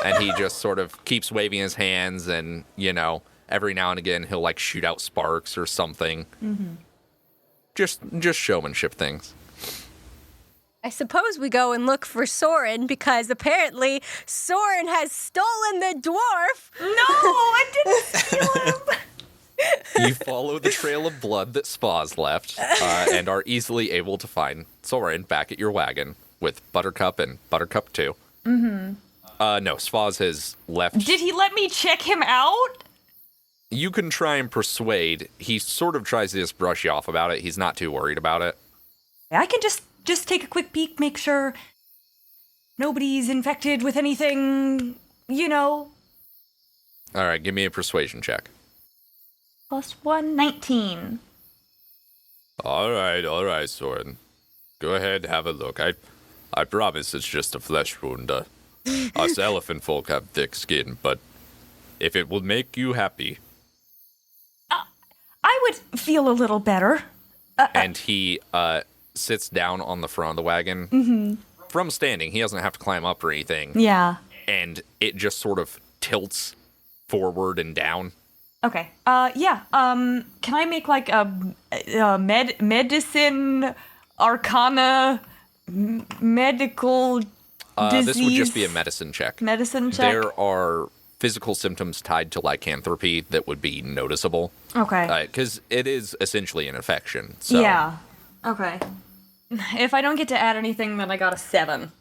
And he just sort of keeps waving his hands, and, every now and again he'll, shoot out sparks or something. Mm-hmm. Just showmanship things. I suppose we go and look for Sorrin, because apparently Sorrin has stolen the dwarf. No, I didn't steal him. You follow the trail of blood that Spaz left, and are easily able to find Sorrin back at your wagon with Buttercup and Buttercup 2. Mm-hmm. No, Spaz has left. Did he let me check him out? You can try and persuade. He sort of tries to just brush you off about it. He's not too worried about it. I can just take a quick peek, make sure nobody's infected with anything, All right, give me a persuasion check. +1, 19. All right, Sorrin. Go ahead, have a look. I promise it's just a flesh wound. Us elephant folk have thick skin, but if it will make you happy. I would feel a little better. And he sits down on the front of the wagon. Mm-hmm. From standing, he doesn't have to climb up or anything. Yeah. And it just sort of tilts forward and down. Okay. Yeah. Can I make a medicine arcana medical disease? This would just be a medicine check. Medicine check? There are physical symptoms tied to lycanthropy that would be noticeable. Okay. Because it is essentially an infection. So. Yeah. Okay. If I don't get to add anything, then I got a 7.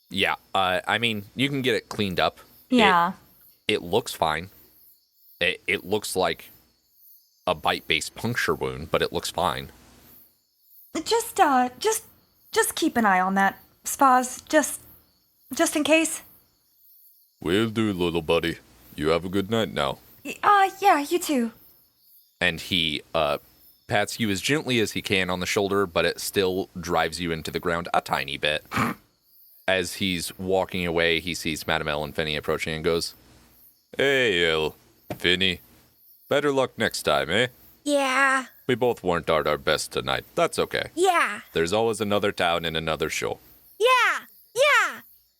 Yeah. You can get it cleaned up. Yeah. It looks fine. It looks like a bite-based puncture wound, but it looks fine. Just keep an eye on that, Spaz. Just in case. Will do, little buddy. You have a good night now. Yeah, you too. And he pats you as gently as he can on the shoulder, but it still drives you into the ground a tiny bit. As he's walking away, he sees Madame Elle and Finny approaching and goes, "Hey, Elle, Finny. Better luck next time, eh? Yeah. We both weren't at our best tonight. That's okay. Yeah. There's always another town and another show." Yeah.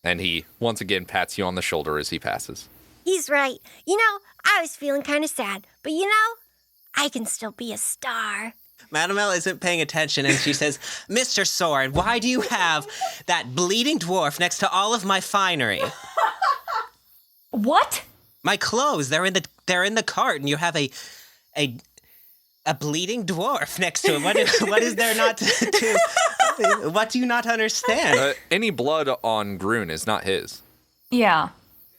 and he once again pats you on the shoulder as he passes. He's right. You know, I was feeling kind of sad, but you know, I can still be a star. Madam L isn't paying attention, and she says, Mr. Sorrin, why do you have that bleeding dwarf next to all of my finery? What? My clothes, they're in the cart, and you have a bleeding dwarf next to it. What is there not to what do you not understand? Any blood on Grun is not his. Yeah.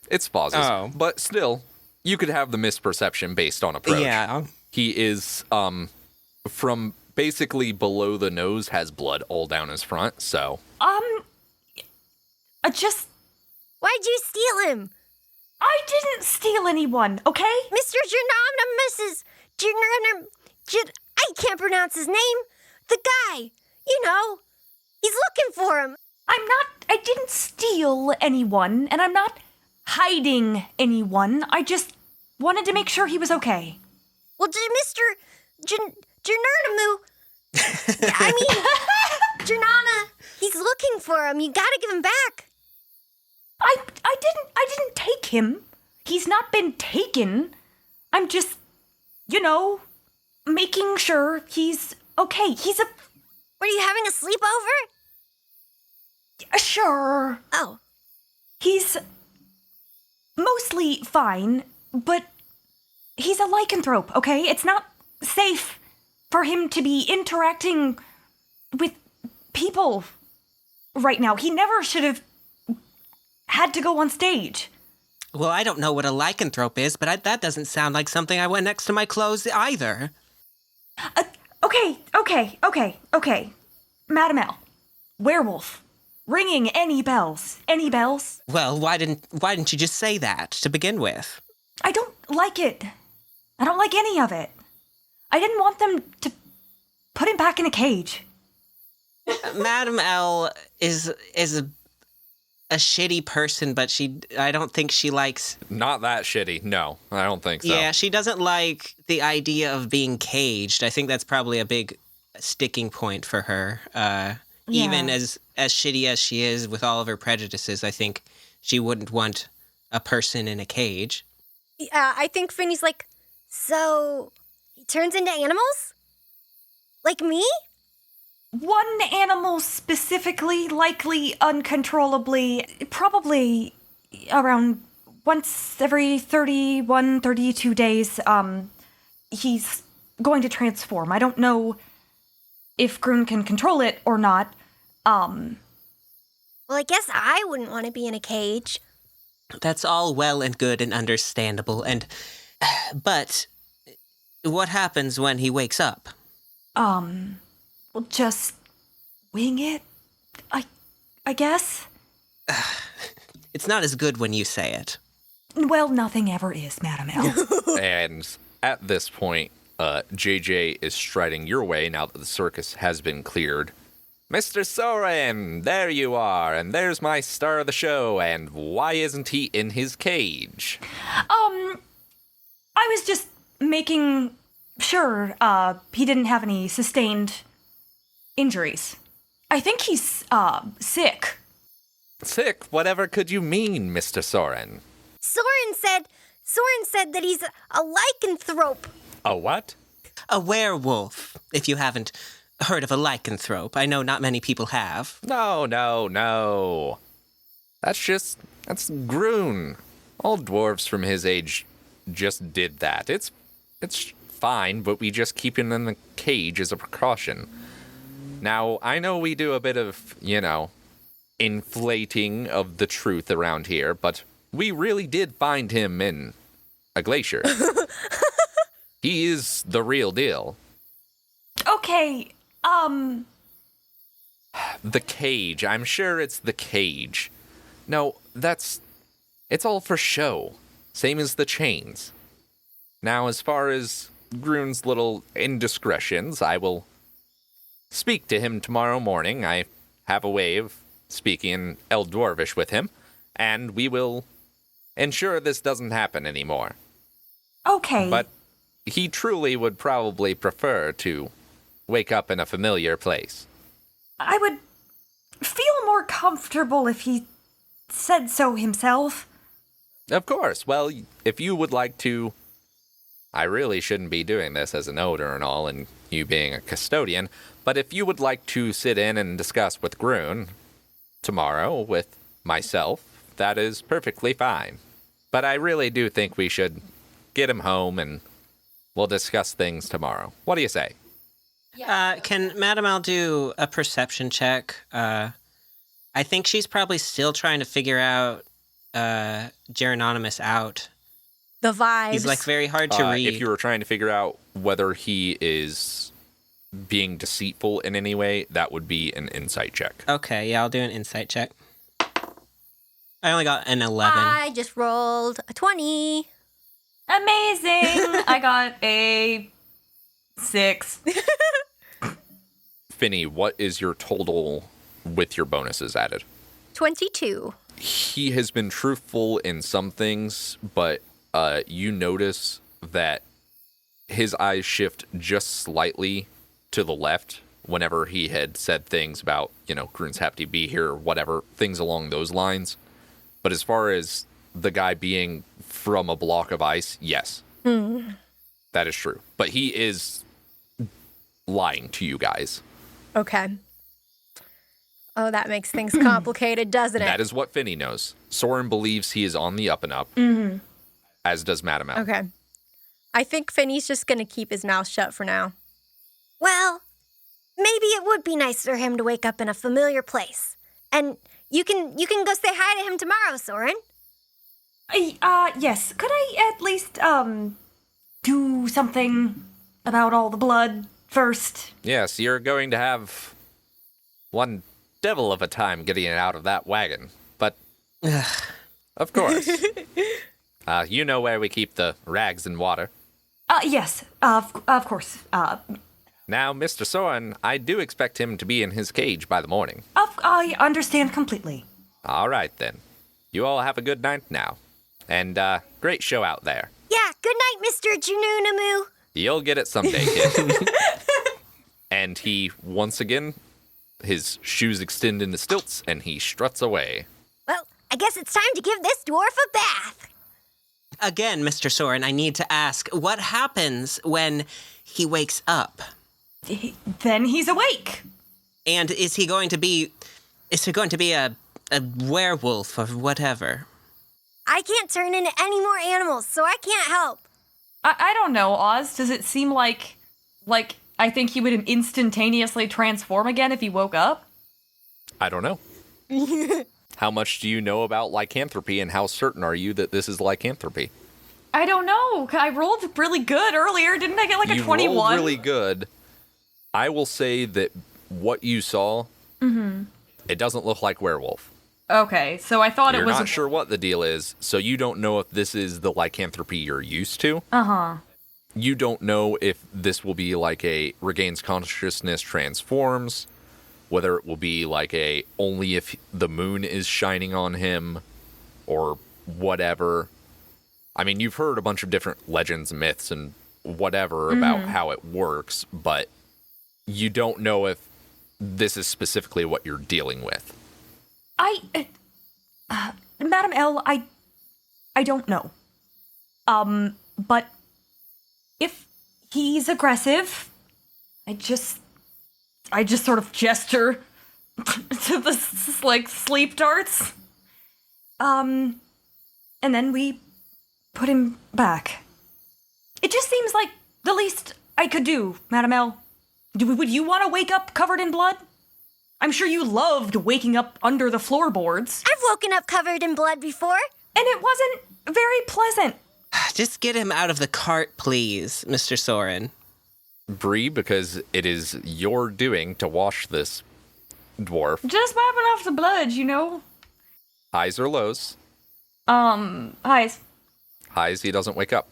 It's Spaz's. Oh. But still, you could have the misperception based on approach. Yeah. He is, from basically below the nose, has blood all down his front, so. I just... Why'd you steal him? I didn't steal anyone, okay? Mr. Mrs. I can't pronounce his name. The guy, you know, he's looking for him. I didn't steal anyone, and I'm not hiding anyone. I just wanted to make sure he was okay. Well, Mr. Janurnamu, Janana, he's looking for him. You gotta give him back. I didn't take him. He's not been taken. I'm just, making sure he's okay. Were you having a sleepover? Sure. Oh. He's mostly fine, but he's a lycanthrope, okay? It's not safe for him to be interacting with people right now. He never should have had to go on stage. Well, I don't know what a lycanthrope is, but that doesn't sound like something I want next to my clothes either. Okay. Madam L, werewolf, ringing any bells? Any bells? Well, why didn't you just say that to begin with? I don't like it. I don't like any of it. I didn't want them to put him back in a cage. Madam L is a shitty person, but I don't think she likes... Not that shitty, no. I don't think so. Yeah, she doesn't like the idea of being caged. I think that's probably a big sticking point for her. Even as shitty as she is with all of her prejudices, I think she wouldn't want a person in a cage. I think Finny's like, so he turns into animals? Like me? One animal specifically, likely uncontrollably, probably around once every 31, 32 days, he's going to transform. I don't know if Grun can control it or not. Well, I guess I wouldn't want to be in a cage. That's all well and good and understandable, but what happens when he wakes up? Well, just wing it, I guess. It's not as good when you say it. Well, nothing ever is, Madam L. And at this point, JJ is striding your way now that the circus has been cleared. Mr. Sorrin, there you are, and there's my star of the show, and why isn't he in his cage? I was just making sure, he didn't have any sustained injuries. I think he's, sick. Sick? Whatever could you mean, Mr. Sorrin? Sorrin said that he's a lycanthrope. A what? A werewolf, if you haven't heard of a lycanthrope. I know not many people have. No. That's Grun. All dwarves from his age just did that. It's fine, but we just keep him in the cage as a precaution. Now, I know we do a bit of, inflating of the truth around here, but we really did find him in a glacier. He is the real deal. Okay, The cage. I'm sure it's the cage. No, it's all for show. Same as the chains. Now, as far as Grun's little indiscretions, I will speak to him tomorrow morning. I have a way of speaking in Eldwarvish with him, and we will ensure this doesn't happen anymore. okay. But he truly would probably prefer to wake up in a familiar place. I would feel more comfortable if he said so himself. Of course. Well, if you would like to, I really shouldn't be doing this as an elder and all, and you being a custodian, but if you would like to sit in and discuss with Grun tomorrow with myself, that is perfectly fine. But I really do think we should get him home and we'll discuss things tomorrow. What do you say? Can Madame L do a perception check? I think she's probably still trying to figure out Gerononimus out. The vibes. He's like very hard to read. If you were trying to figure out whether he is being deceitful in any way, that would be an insight check. Okay, yeah, I'll do an insight check. I only got an 11. I just rolled a 20. Amazing! I got a 6. Finny, what is your total with your bonuses added? 22. He has been truthful in some things, but you notice that his eyes shift just slightly to the left whenever he had said things about, Grun's happy to be here, or whatever, things along those lines. But as far as the guy being from a block of ice, yes. That is true. But he is lying to you guys. Okay. Oh, that makes things complicated, doesn't it? That is what Finny knows. Sorrin believes he is on the up and up, as does Madame L. Okay. I think Finny's just going to keep his mouth shut for now. Well, maybe it would be nice for him to wake up in a familiar place. And you can go say hi to him tomorrow, Sorrin. Yes. Could I at least, do something about all the blood first? Yes, you're going to have one devil of a time getting it out of that wagon. But, of course. You know where we keep the rags and water. Yes, of course. Now, Mr. Sorrin, I do expect him to be in his cage by the morning. I understand completely. All right, then. You all have a good night now. And, great show out there. Yeah, good night, Mr. Jununamu. You'll get it someday, kid. And he, once again, his shoes extend into stilts, and he struts away. Well, I guess it's time to give this dwarf a bath. Again, Mr. Sorrin, I need to ask, what happens when he wakes up? Then he's awake. And is he going to be a werewolf or whatever? I can't turn into any more animals, so I can't help. I don't know, Oz. Does it seem like I think he would instantaneously transform again if he woke up? I don't know. How much do you know about lycanthropy, and how certain are you that this is lycanthropy? I don't know. I rolled really good earlier. Didn't I get like a 21? You rolled really good. I will say that what you saw, it doesn't look like werewolf. Okay, so I thought You're it was... not sure what the deal is, so you don't know if this is the lycanthropy you're used to. Uh-huh. You don't know if this will be like a regains consciousness, transforms, whether it will be like a only if the moon is shining on him, or whatever. I mean, you've heard a bunch of different legends, myths, and whatever about how it works, but you don't know if this is specifically what you're dealing with. Madam L, I don't know. But if he's aggressive, I just sort of gesture to the sleep darts. And then we put him back. It just seems like the least I could do, Madam L. Would you want to wake up covered in blood? I'm sure you loved waking up under the floorboards. I've woken up covered in blood before. And it wasn't very pleasant. Just get him out of the cart, please, Mr. Sorrin. Bree, because it is your doing to wash this dwarf. Just wiping off the blood, you know? Highs or lows? Highs. Highs, he doesn't wake up.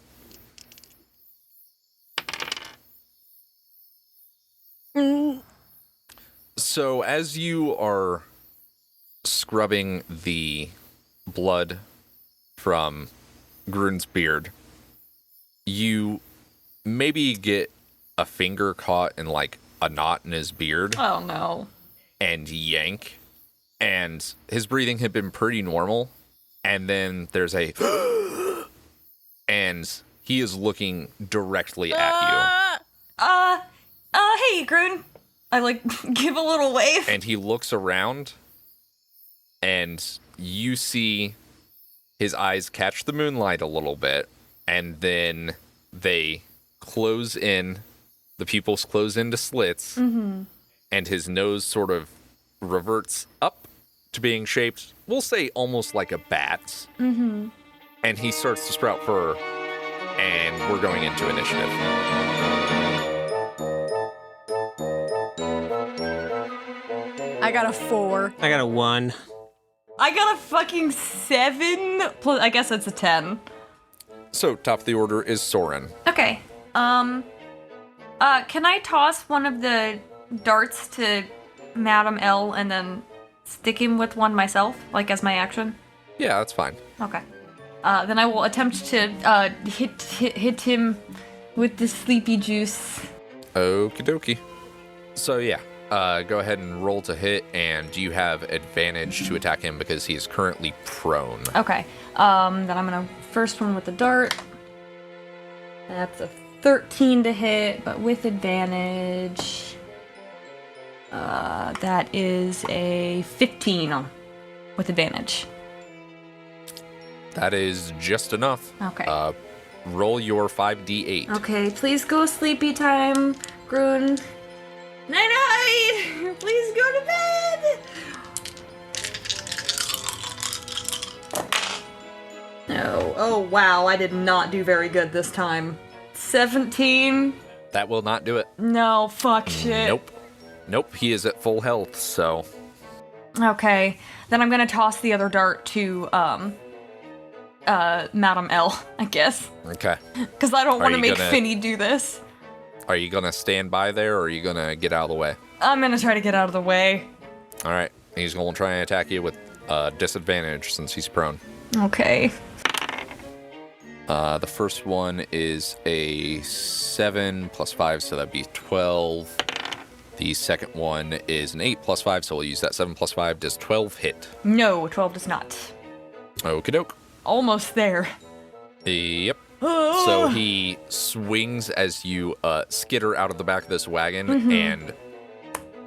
So as you are scrubbing the blood from Grun's beard, you maybe get a finger caught in like a knot in his beard. Oh no. And yank. And his breathing had been pretty normal. And then there's a and he is looking directly at Hey, Groon. I, like, give a little wave. you. And he looks around, and you see his eyes catch the moonlight a little bit, and then they close in, the pupils close into slits, and his nose sort of reverts up to being shaped, we'll say almost like a bat's. And he starts to sprout fur, and we're going into initiative. I got a 4. I got a 1. I got a fucking 7. Plus, I guess it's a 10. So, top of the order is Sorrin. Okay. Can I toss one of the darts to Madam L and then stick him with one myself, like as my action? Yeah, that's fine. Okay. Then I will attempt to hit him with the sleepy juice. Okie dokie. So, yeah. Go ahead and roll to hit, and you have advantage to attack him because he is currently prone. Okay. Then I'm gonna first one with the dart. That's a 13 to hit, but with advantage. That is a 15 with advantage. That is just enough. Okay. Roll your 5d8. Okay, please go sleepy time, Groon. Night-night! Please go to bed! No. Oh, wow, I did not do very good this time. 17? That will not do it. No, fuck shit. Nope, he is at full health, so... Okay, then I'm gonna toss the other dart to, Madam L, I guess. Okay. Because I don't want to you make gonna- Finny do this. Are you gonna stand by there, or are you gonna get out of the way? I'm gonna try to get out of the way. Alright, he's gonna try and attack you with disadvantage since he's prone. Okay. The first one is a 7 plus 5, so that'd be 12. The second one is an 8 plus 5, so we'll use that 7 plus 5. Does 12 hit? No, 12 does not. Okie doke. Almost there. Yep. So he swings as you skitter out of the back of this wagon, and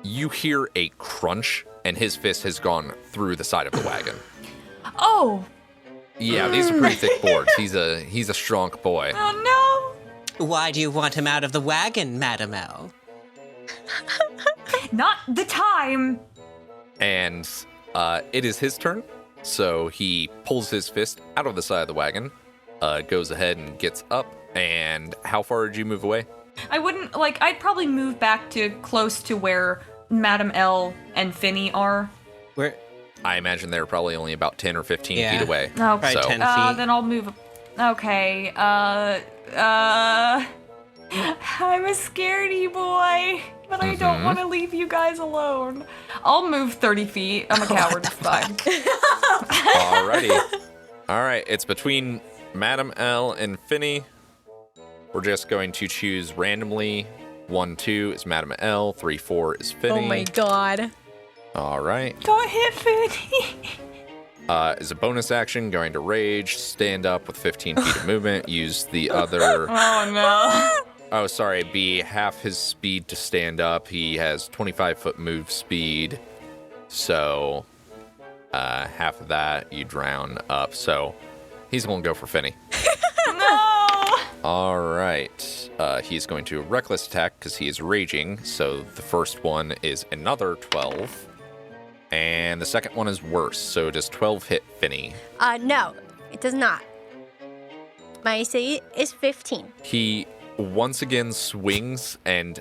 you hear a crunch, and his fist has gone through the side of the wagon. Oh! Yeah, these are pretty thick boards. He's a strong boy. Oh Why do you want him out of the wagon, Madam L? no! Not the time! And it is his turn, so he pulls his fist out of the side of the wagon, goes ahead and gets up, and how far did you move away? I wouldn't, like, I'd probably move back to close to where Madam L and Finny are. Where? I imagine they're probably only about 10 or 15 Yeah. feet away. Okay. Probably So- 10 feet. Then I'll move. Okay, I'm a scaredy boy, but I don't want to leave you guys alone. I'll move 30 feet. I'm a coward, it's fine. Alrighty. Alright, it's between Madam L and Finny. We're just going to choose randomly. 1, 2 is Madam L, 3, 4 is Finny. Oh my god. Alright. Don't hit Finny. As a bonus action, going to rage, stand up with 15 feet of movement, use the other... Oh no. Oh, sorry, be half his speed to stand up. He has 25-foot move speed, so half of that you drown up. So he's going to go for Finny. No. All right. He's going to reckless attack because he is raging. So the first one is another 12, and the second one is worse. So does 12 hit Finny? No, it does not. My AC is 15. He once again swings, and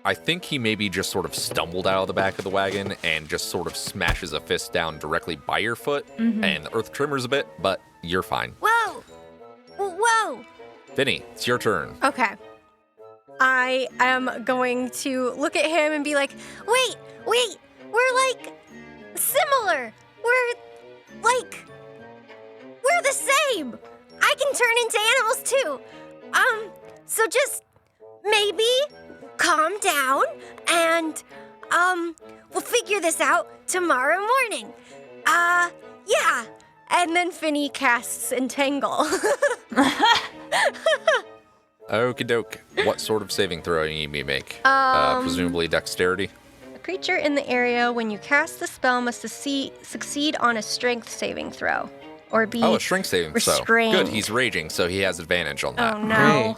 I think he maybe just sort of stumbled out of the back of the wagon and just sort of smashes a fist down directly by your foot, and the earth tremors a bit, but you're fine. Whoa! Whoa! Finny, it's your turn. Okay. I am going to look at him and be like, wait, we're like similar. We're the same. I can turn into animals too. So just maybe calm down and we'll figure this out tomorrow morning. Yeah. And then Finny casts Entangle. Okie doke. What sort of saving throw you need me to make? Presumably dexterity? A creature in the area, when you cast the spell, must succeed on a strength saving throw. Or be Oh, a strength saving throw. restrained. Good, he's raging, so he has advantage on that. Oh, no.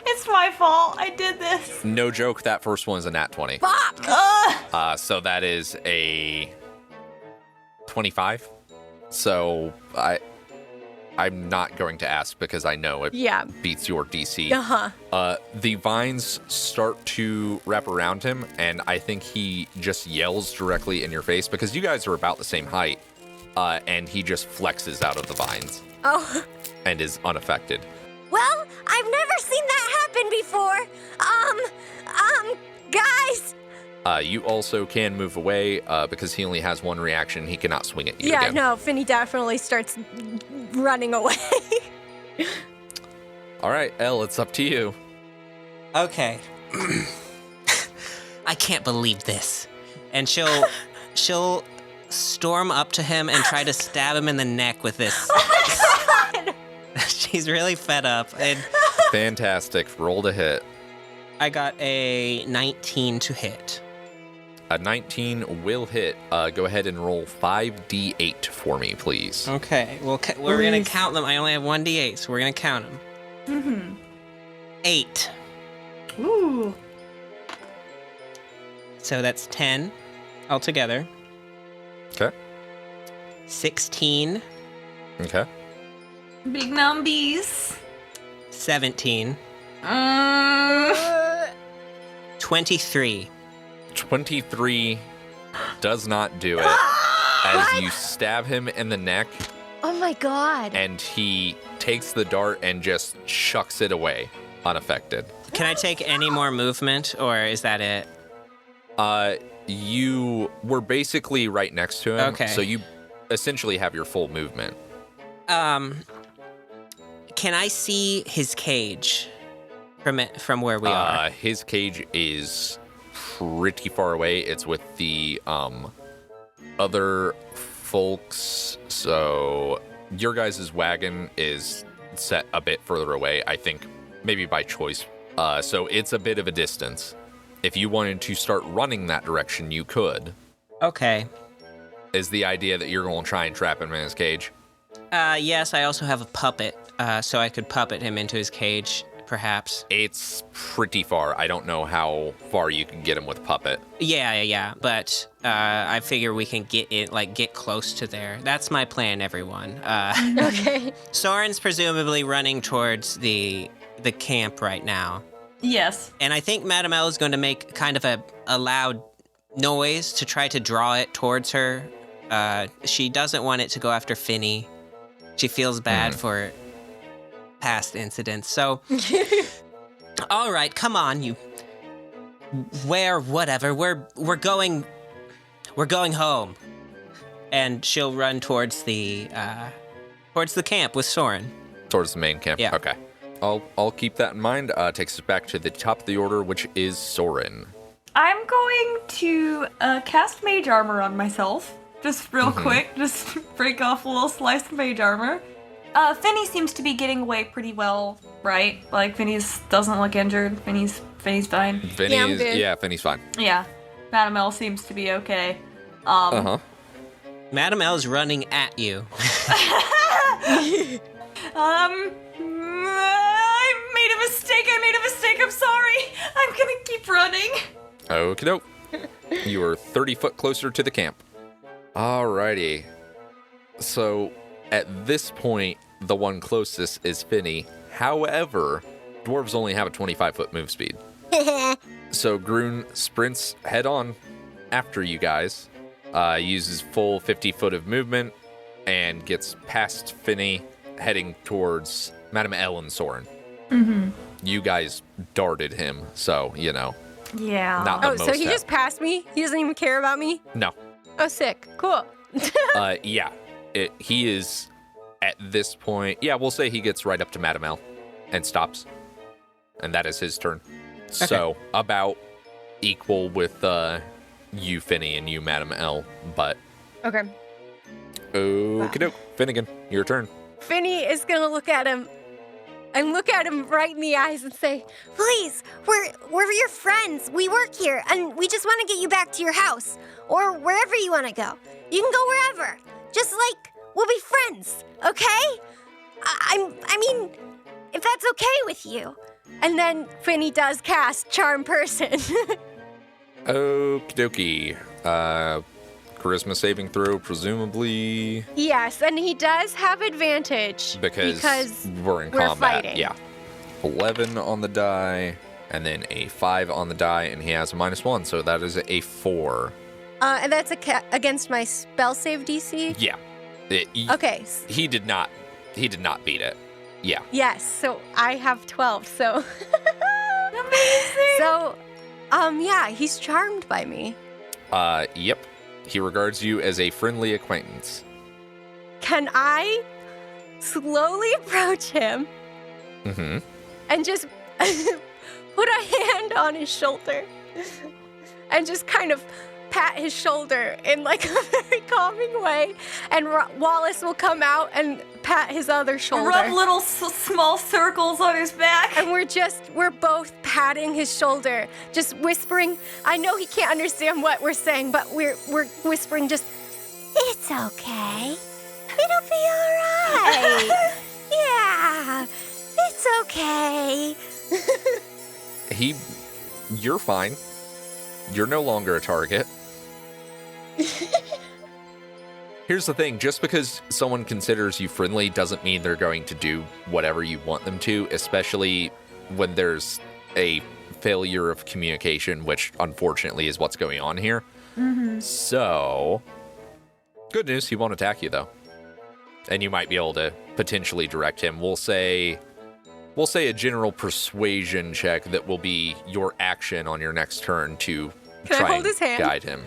It's my fault. I did this. No joke, that first one is a nat 20. Fuck! So that is a 25. So I'm not going to ask because I know it Yeah. beats your DC. Uh-huh. The vines start to wrap around him, and I think he just yells directly in your face because you guys are about the same height, and he just flexes out of the vines Oh. and is unaffected. Well, I've never seen that happen before. Guys. You also can move away because he only has one reaction. He cannot swing at you Yeah, again. no, Finny definitely starts running away. All right, Elle, it's up to you. Okay. I can't believe this. And she'll storm up to him and try to stab him in the neck with this. Oh my God! She's really fed up. And Fantastic. Roll to hit. I got a 19 to hit. A 19 will hit. Go ahead and roll 5d8 for me, please. Okay, well, we're going to count them. I only have 1d8, so we're going to count them. Mm-hmm. 8. Ooh. So that's 10 altogether. Okay. 16. Okay. Big numbies. 17. 23. 23 does not do it as you stab him in the neck, Oh my God. and he takes the dart and just chucks it away, unaffected. Can I take any more movement, or is that it? You were basically right next to him, Okay. so you essentially have your full movement. Can I see his cage from where we are? His cage is pretty far away. It's with the other folks, so your guys' wagon is set a bit further away, I think maybe by choice. So it's a bit of a distance. If you wanted to start running that direction, you could. Okay. Is the idea that you're going to try and trap him in his cage? Yes, I also have a puppet, so I could puppet him into his cage, perhaps. It's pretty far. I don't know how far you can get him with puppet. Yeah, but I figure we can get close to there. That's my plan, everyone. Okay. Sorrin's presumably running towards the camp right now. Yes. And I think Madame L is going to make kind of a loud noise to try to draw it towards her. She doesn't want it to go after Finny. She feels bad for past incidents. So, all right, come on, you. Whatever. We're going home. And she'll run towards the camp with Sorrin. Towards the main camp? Yeah. Okay. I'll keep that in mind. Takes us back to the top of the order, which is Sorrin. I'm going to cast mage armor on myself. Just real quick, just break off a little slice of mage armor. Finny seems to be getting away pretty well, right? Like, Finny's doesn't look injured. Finny's fine. Finny's fine. Yeah. Madame L seems to be okay. Madame L is running at you. I made a mistake. I'm sorry. I'm gonna keep running. Okie doke. You are 30 foot closer to the camp. Alrighty. So, at this point, the one closest is Finny. However, dwarves only have a 25-foot move speed. So Groon sprints head on after you guys, uses full 50 foot of movement, and gets past Finny, heading towards Madame L and Sorrin. You guys darted him, so, you know. Yeah. Not the Oh, most so he just passed me? He doesn't even care about me? No. Oh, sick. Cool. Yeah. He is, at this point, yeah, we'll say he gets right up to Madame L and stops. And that is his turn. Okay. So, about equal with you, Finny, and you, Madame L. But Okay. Okie doke. Finnegan, your turn. Finny is gonna look at him right in the eyes and say, Please, we're your friends. We work here, and we just want to get you back to your house or wherever you want to go. You can go wherever. Just like we'll be friends, okay? I mean, if that's okay with you. and then Finny does cast Charm Person. Okie dokie. Charisma saving throw, presumably. Yes, and he does have advantage Because we're in we're combat. fighting. Yeah. 11 on the die, and then a 5 on the die, and he has a -1, so that is a 4. And that's against my spell save DC? Yeah. Okay. He did not beat it. Yeah. Yes, so I have 12, so. Amazing. So, yeah, he's charmed by me. Yep. He regards you as a friendly acquaintance. Can I slowly approach him Mm-hmm. and just put a hand on his shoulder and just kind of pat his shoulder in like a very calming way, and Wallace will come out and pat his other shoulder. Rub little small circles on his back. And we're both patting his shoulder, just whispering. I know he can't understand what we're saying, but we're whispering just, It's okay. It'll be all right. Yeah, it's okay. You're fine. You're no longer a target. Here's the thing, just because someone considers you friendly doesn't mean they're going to do whatever you want them to, especially when there's a failure of communication, which unfortunately is what's going on here. Mm-hmm. So, good news, he won't attack you though. And you might be able to potentially direct him. We'll say a general persuasion check that will be your action on your next turn to Can I try hold and his hand? guide him.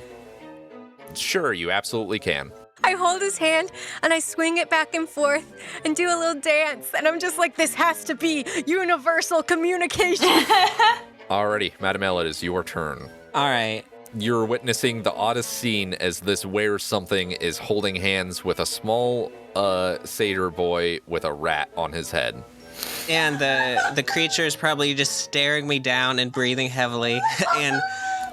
Sure, you absolutely can. I hold his hand and I swing it back and forth and do a little dance. And I'm just like, this has to be universal communication. Alrighty, Madam Ella, it is your turn. All right. You're witnessing the oddest scene as this wear-something is holding hands with a small satyr boy with a rat on his head. And the creature is probably just staring me down and breathing heavily. And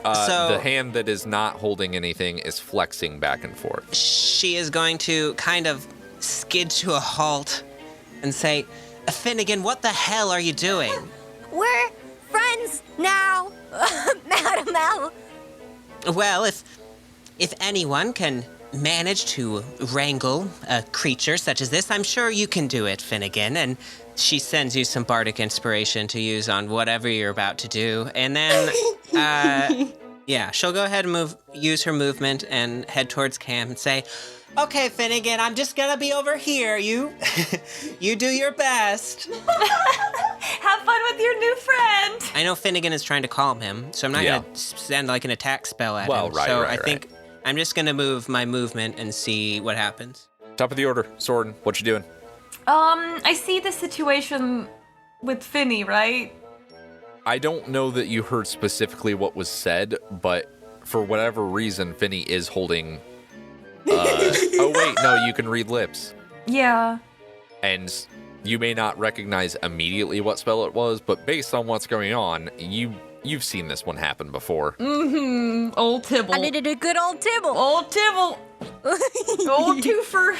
so the hand that is not holding anything is flexing back and forth. she is going to kind of skid to a halt and say, Finnegan, what the hell are you doing? We're friends now, Madam L. Well, if anyone can manage to wrangle a creature such as this, I'm sure you can do it, Finnegan. And she sends you some bardic inspiration to use on whatever you're about to do. And then, yeah, she'll go ahead and use her movement and head towards Cam and say, okay, Finnegan, I'm just gonna be over here. You do your best. Have fun with your new friend. I know Finnegan is trying to calm him, so I'm not Yeah. gonna send like an attack spell at Well, him. right, so right, I think I'm just gonna move my movement and see what happens. Top of the order, Sorrin, what you doing? I see the situation with Finny, right? I don't know that you heard specifically what was said, but for whatever reason, Finny is holding... oh, wait, no, you can read lips. Yeah. And you may not recognize immediately what spell it was, but based on what's going on, you've seen this one happen before. Mm-hmm. Old Tibble. I did a good old Tibble. Old Tibble. Old twofer.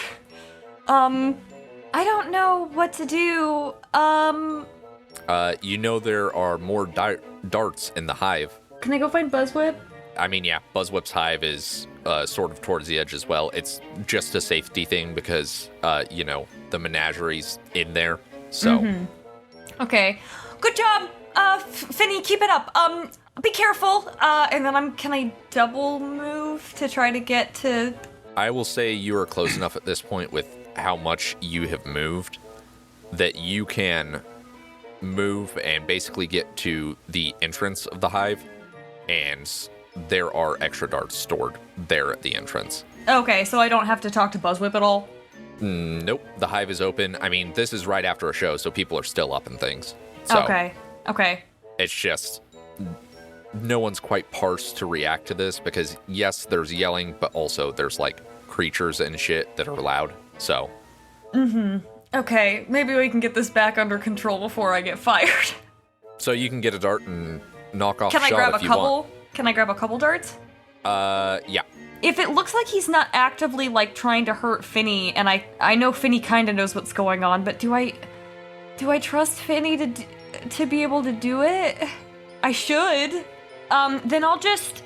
I don't know what to do. You know there are more darts in the hive. Can I go find Buzzwhip? I mean, yeah, Buzzwhip's hive is sort of towards the edge as well. It's just a safety thing because, the menagerie's in there. So, Okay. Good job, Finny. Keep it up. Be careful. And then can I double move to try to get to? I will say you are close enough at this point with how much you have moved that you can move and basically get to the entrance of the hive, and there are extra darts stored there at the entrance. Okay, so I don't have to talk to Buzzwhip at all. Nope, the hive is open. I mean, this is right after a show, so people are still up and things. So Okay. It's just no one's quite parsed to react to this because yes, there's yelling, but also there's like creatures and shit that are loud. So. Okay, maybe we can get this back under control before I get fired. So you can get a dart and knock off Can I shot grab if a you couple? Can I grab a couple darts? Yeah. If it looks like he's not actively like trying to hurt Finny, and I know Finny kind of knows what's going on, but do I trust Finny to be able to do it? I should. Then I'll just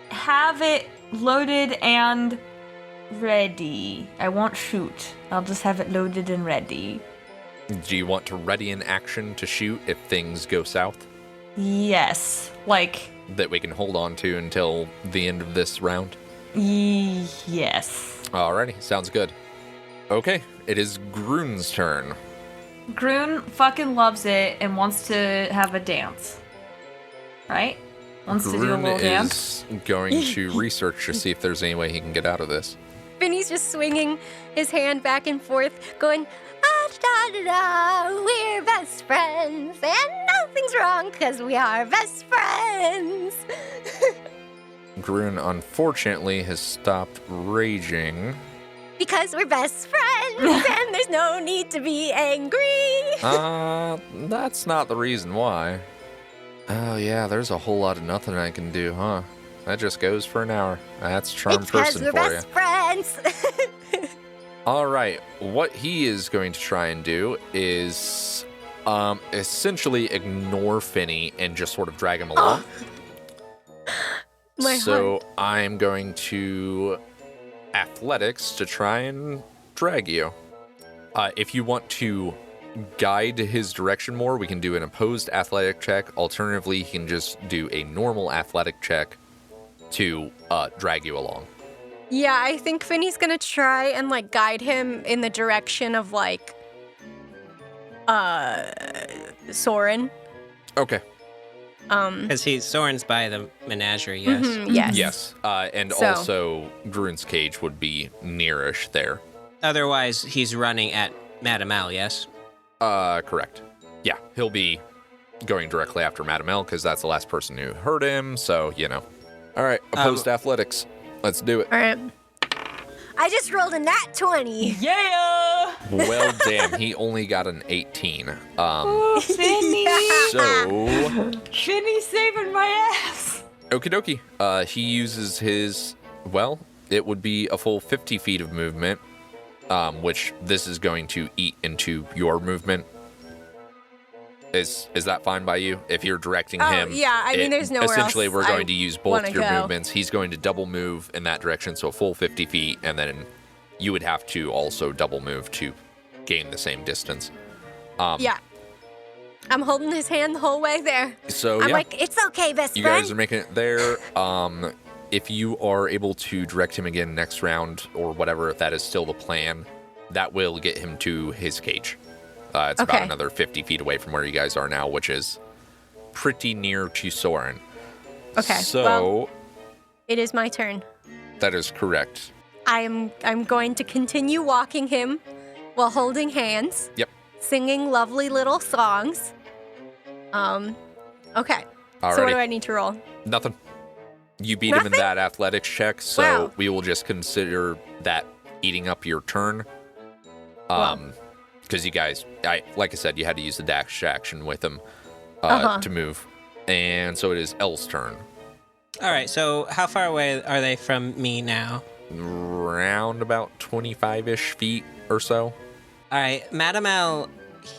have it loaded and ready. I won't shoot. I'll just have it loaded and ready. Do you want to ready an action to shoot if things go south? Yes. Like. That we can hold on to until the end of this round? Yes. Alrighty, sounds good. Okay, it is Groon's turn. Groon fucking loves it and wants to have a dance. Right? Wants to do a little dance. Is going to research to see if there's any way he can get out of this. Finny's just swinging his hand back and forth, going, ah, da, da, da, we're best friends, and nothing's wrong because we are best friends. Groon, unfortunately, has stopped raging. Because we're best friends, and there's no need to be angry. That's not the reason why. Oh, yeah, there's a whole lot of nothing I can do, huh? That just goes for an hour. That's charm person we're for you. best friends. All right, what he is going to try and do is essentially ignore Finny and just sort of drag him along. My so heart. I'm going to athletics to try and drag you. If you want to guide his direction more, we can do an opposed athletic check. Alternatively, he can just do a normal athletic check to drag you along. Yeah, I think Finny's gonna try and like guide him in the direction of like Sorrin. Okay. Because Sorrin's by the menagerie, yes. Yes. Yes. And So- also Groon's cage would be nearish there. Otherwise, he's running at Madame L, yes? Correct. Yeah, he'll be going directly after Madame L because that's the last person who hurt him, so, you know. All right, opposed athletics. Let's do it. All right. I just rolled a nat 20. Yeah! Well, damn, he only got an 18. Oh, Finny! So, Finny's saving my ass! okie dokie. He uses his, well, it would be a full 50 feet of movement, which this is going to eat into your movement. Is that fine by you? If you're directing him, yeah, I mean, there's nowhere essentially else we're I going to use both wanna your go. movements. He's going to double move in that direction, so a full 50 feet, and then you would have to also double move to gain the same distance. Yeah. I'm holding his hand the whole way there. So I'm yeah, like, it's okay, best you friend. guys are making it there. If you are able to direct him again next round or whatever, if that is still the plan, that will get him to his cage. It's about Okay. another 50 feet away from where you guys are now, which is pretty near to Sorrin. Okay, So well- It is my turn. that is correct. I'm going to continue walking him while holding hands, Yep. singing lovely little songs. Okay. So what Alrighty. do I need to roll? Nothing. You beat him in Nothing? that athletics check, so Wow. we will just consider that eating up your turn. Wow. Because you guys, like I said, you had to use the dash action with him to move. And so it is Elle's turn. All right, so how far away are they from me now? Round about 25-ish feet or so. All right, Madame L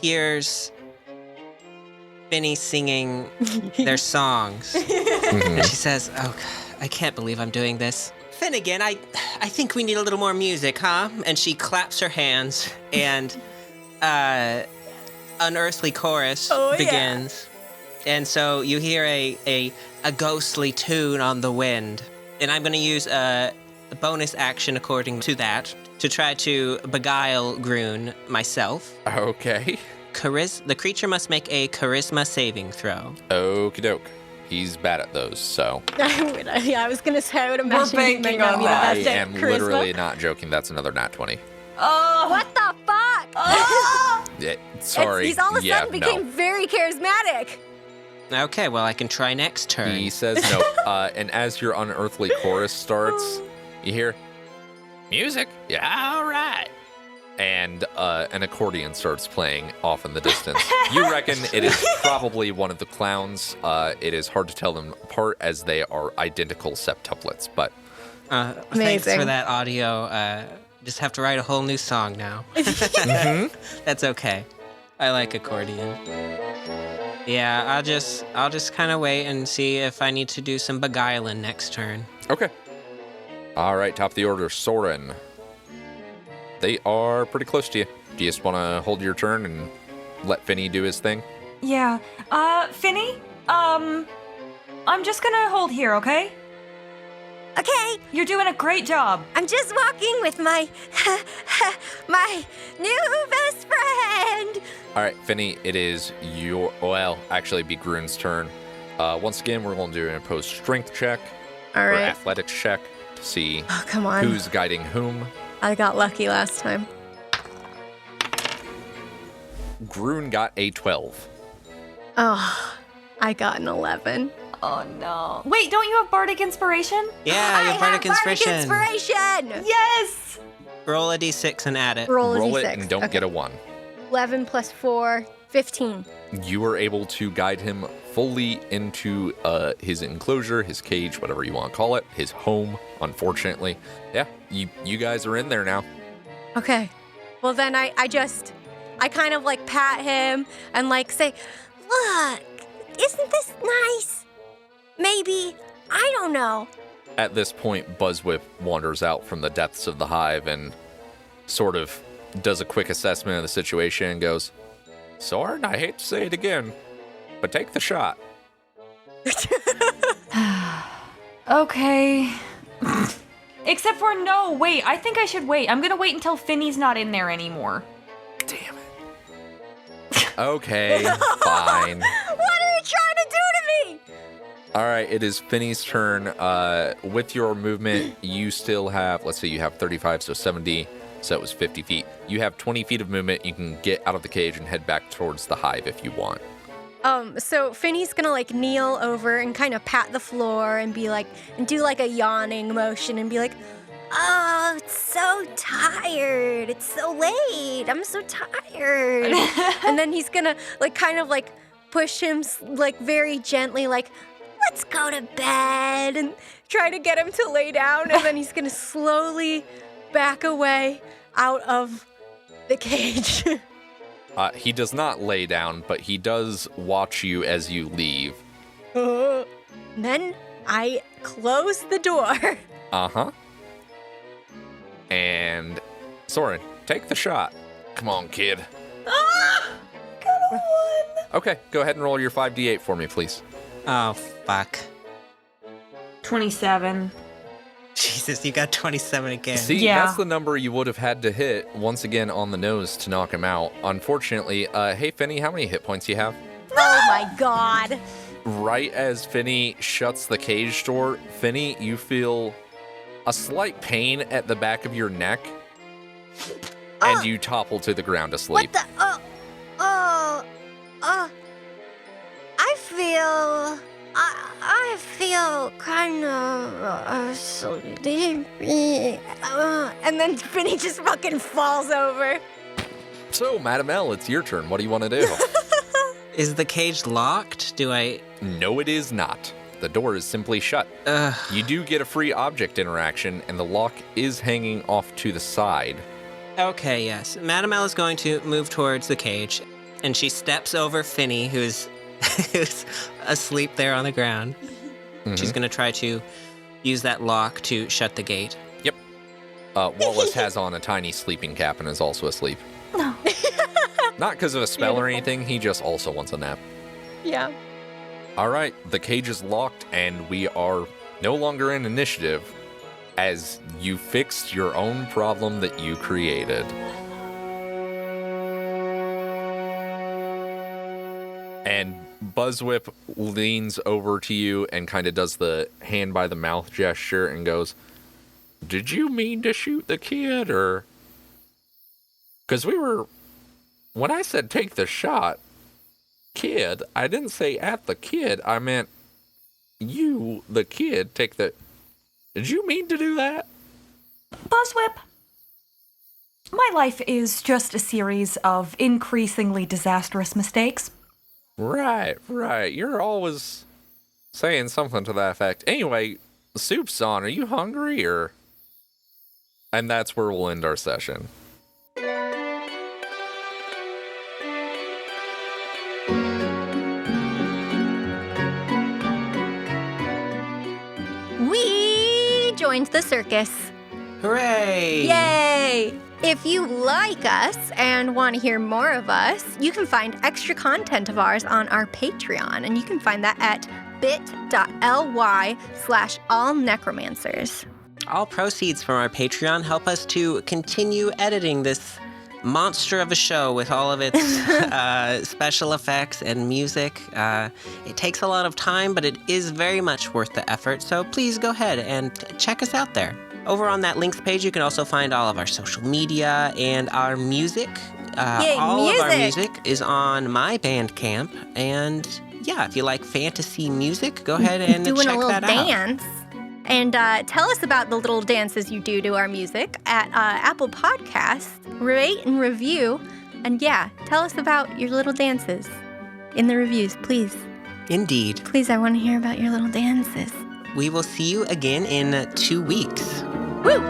hears Finny singing their songs. And she says, oh, God, I can't believe I'm doing this. Finnegan, I think we need a little more music, huh? And she claps her hands, and unearthly chorus begins. And so you hear a ghostly tune on the wind. And I'm going to use a bonus action according to that to try to beguile Groon myself. Okay. The creature must make a charisma saving throw. Okie doke. He's bad at those, so. I was gonna say I would imagine he might banking not on be the that. I best at am charisma. literally not joking. That's another nat 20. Oh! What the fuck? Yeah, sorry. He's all of a Yeah, sudden became no. very charismatic. Okay, well, I can try next turn. He says no. And as your unearthly chorus starts, you hear, Music? Yeah, all right. And an accordion starts playing off in the distance. You reckon it is probably one of the clowns. It is hard to tell them apart as they are identical septuplets, but... Thanks Amazing. for that audio. Just have to write a whole new song now. That's okay. I like accordion. Yeah, I'll just kind of wait and see if I need to do some beguiling next turn. Okay. All right, top of the order, Sorrin. They are pretty close to you. Do you just want to hold your turn and let Finny do his thing? Yeah. Finny? I'm just gonna hold here, okay? Okay, You're doing a great job. I'm just walking with my my new best friend. All right, Finny, it is your... Well, actually, be Groon's turn. Once again, we're going to do an opposed strength check. All Or right. athletics check to see Oh, come on. who's guiding whom. I got lucky last time. Groon got a 12. Oh, I got an 11. Oh no. Wait, don't you have Bardic Inspiration? Yeah, your Bardic Inspiration. Inspiration. Yes! Roll a d6 and add it. Roll a Roll d6. it and don't Okay. get a 1. 11 plus 4, 15. You were able to guide him fully into his enclosure, his cage, whatever you want to call it, his home, unfortunately. Yeah, you guys are in there now. Okay. Well, then I kind of like pat him and like say, Look, isn't this nice? Maybe, I don't know. At this point, Buzzwhip wanders out from the depths of the hive and sort of does a quick assessment of the situation and goes, Sorrin, I hate to say it again, but take the shot. Okay. Except for no, wait, I think I should wait. I'm gonna wait until Finny's not in there anymore. Damn it. Okay, fine. What are you trying to do to me? All right, it is Finny's turn. With your movement, you still have, let's see, you have 35, so 70, so it was 50 feet. You have 20 feet of movement. You can get out of the cage and head back towards the hive if you want. so Finny's gonna like kneel over and kind of pat the floor and be like, and do like a yawning motion and be like, Oh, it's so tired. It's so late. I'm so tired. and then he's gonna like kind of like push him like very gently, like, Let's go to bed. and try to get him to lay down, and then he's gonna slowly back away out of the cage. He does not lay down, but he does watch you as you leave. Then I close the door. Uh-huh. And Sorrin, take the shot. Come on, kid. Got a 1. Okay, go ahead and roll your 5d8 for me, please. Oh, fuck. 27. Jesus, you got 27 again. See, Yeah. that's the number you would have had to hit once again on the nose to knock him out. Unfortunately, hey, Finny, how many hit points you have? Oh my god. Right as Finny shuts the cage door, Finny, you feel a slight pain at the back of your neck, and you topple to the ground asleep. What the? I feel kind of sleepy. And then Finny just fucking falls over. So, Madam L, it's your turn. What do you want to do? Is the cage locked? Do I... No, it is not. The door is simply shut. You do get a free object interaction, and the lock is hanging off to the side. Okay, yes. Madam L is going to move towards the cage, and she steps over Finny, who's asleep there on the ground. She's going to try to use that lock to shut the gate. Yep. Wallace has on a tiny sleeping cap and is also asleep. No. Not because of a spell or anything, he just also wants a nap. Yeah. All right, the cage is locked, and we are no longer in initiative as you fixed your own problem that you created. And Buzzwhip leans over to you and kind of does the hand by the mouth gesture and goes, "Did you mean to shoot the kid, or?" Because when I said take the shot, kid, I didn't say at the kid, I meant you, the kid, take the... Did you mean to do that? Buzzwhip, Rose Whip, my life is just a series of increasingly disastrous mistakes. Right. You're always saying something to that effect. Anyway, soup's on. Are you hungry or? And that's where we'll end our session. We joined the circus. Hooray! Yay! If you like us and want to hear more of us, you can find extra content of ours on our Patreon, and you can find that at bit.ly/allnecromancers. All proceeds from our Patreon help us to continue editing this monster of a show with all of its special effects and music. It takes a lot of time, but it is very much worth the effort, so please go ahead and check us out there. Over on that links page, you can also find all of our social media and our music. All of our music is on my Bandcamp, and yeah, if you like fantasy music, go ahead and check that out. Doing a little dance. And tell us about the little dances you do to our music at Apple Podcasts. Rate and review. And yeah, tell us about your little dances in the reviews, please. Indeed. Please, I want to hear about your little dances. We will see you again in 2 weeks. Woo!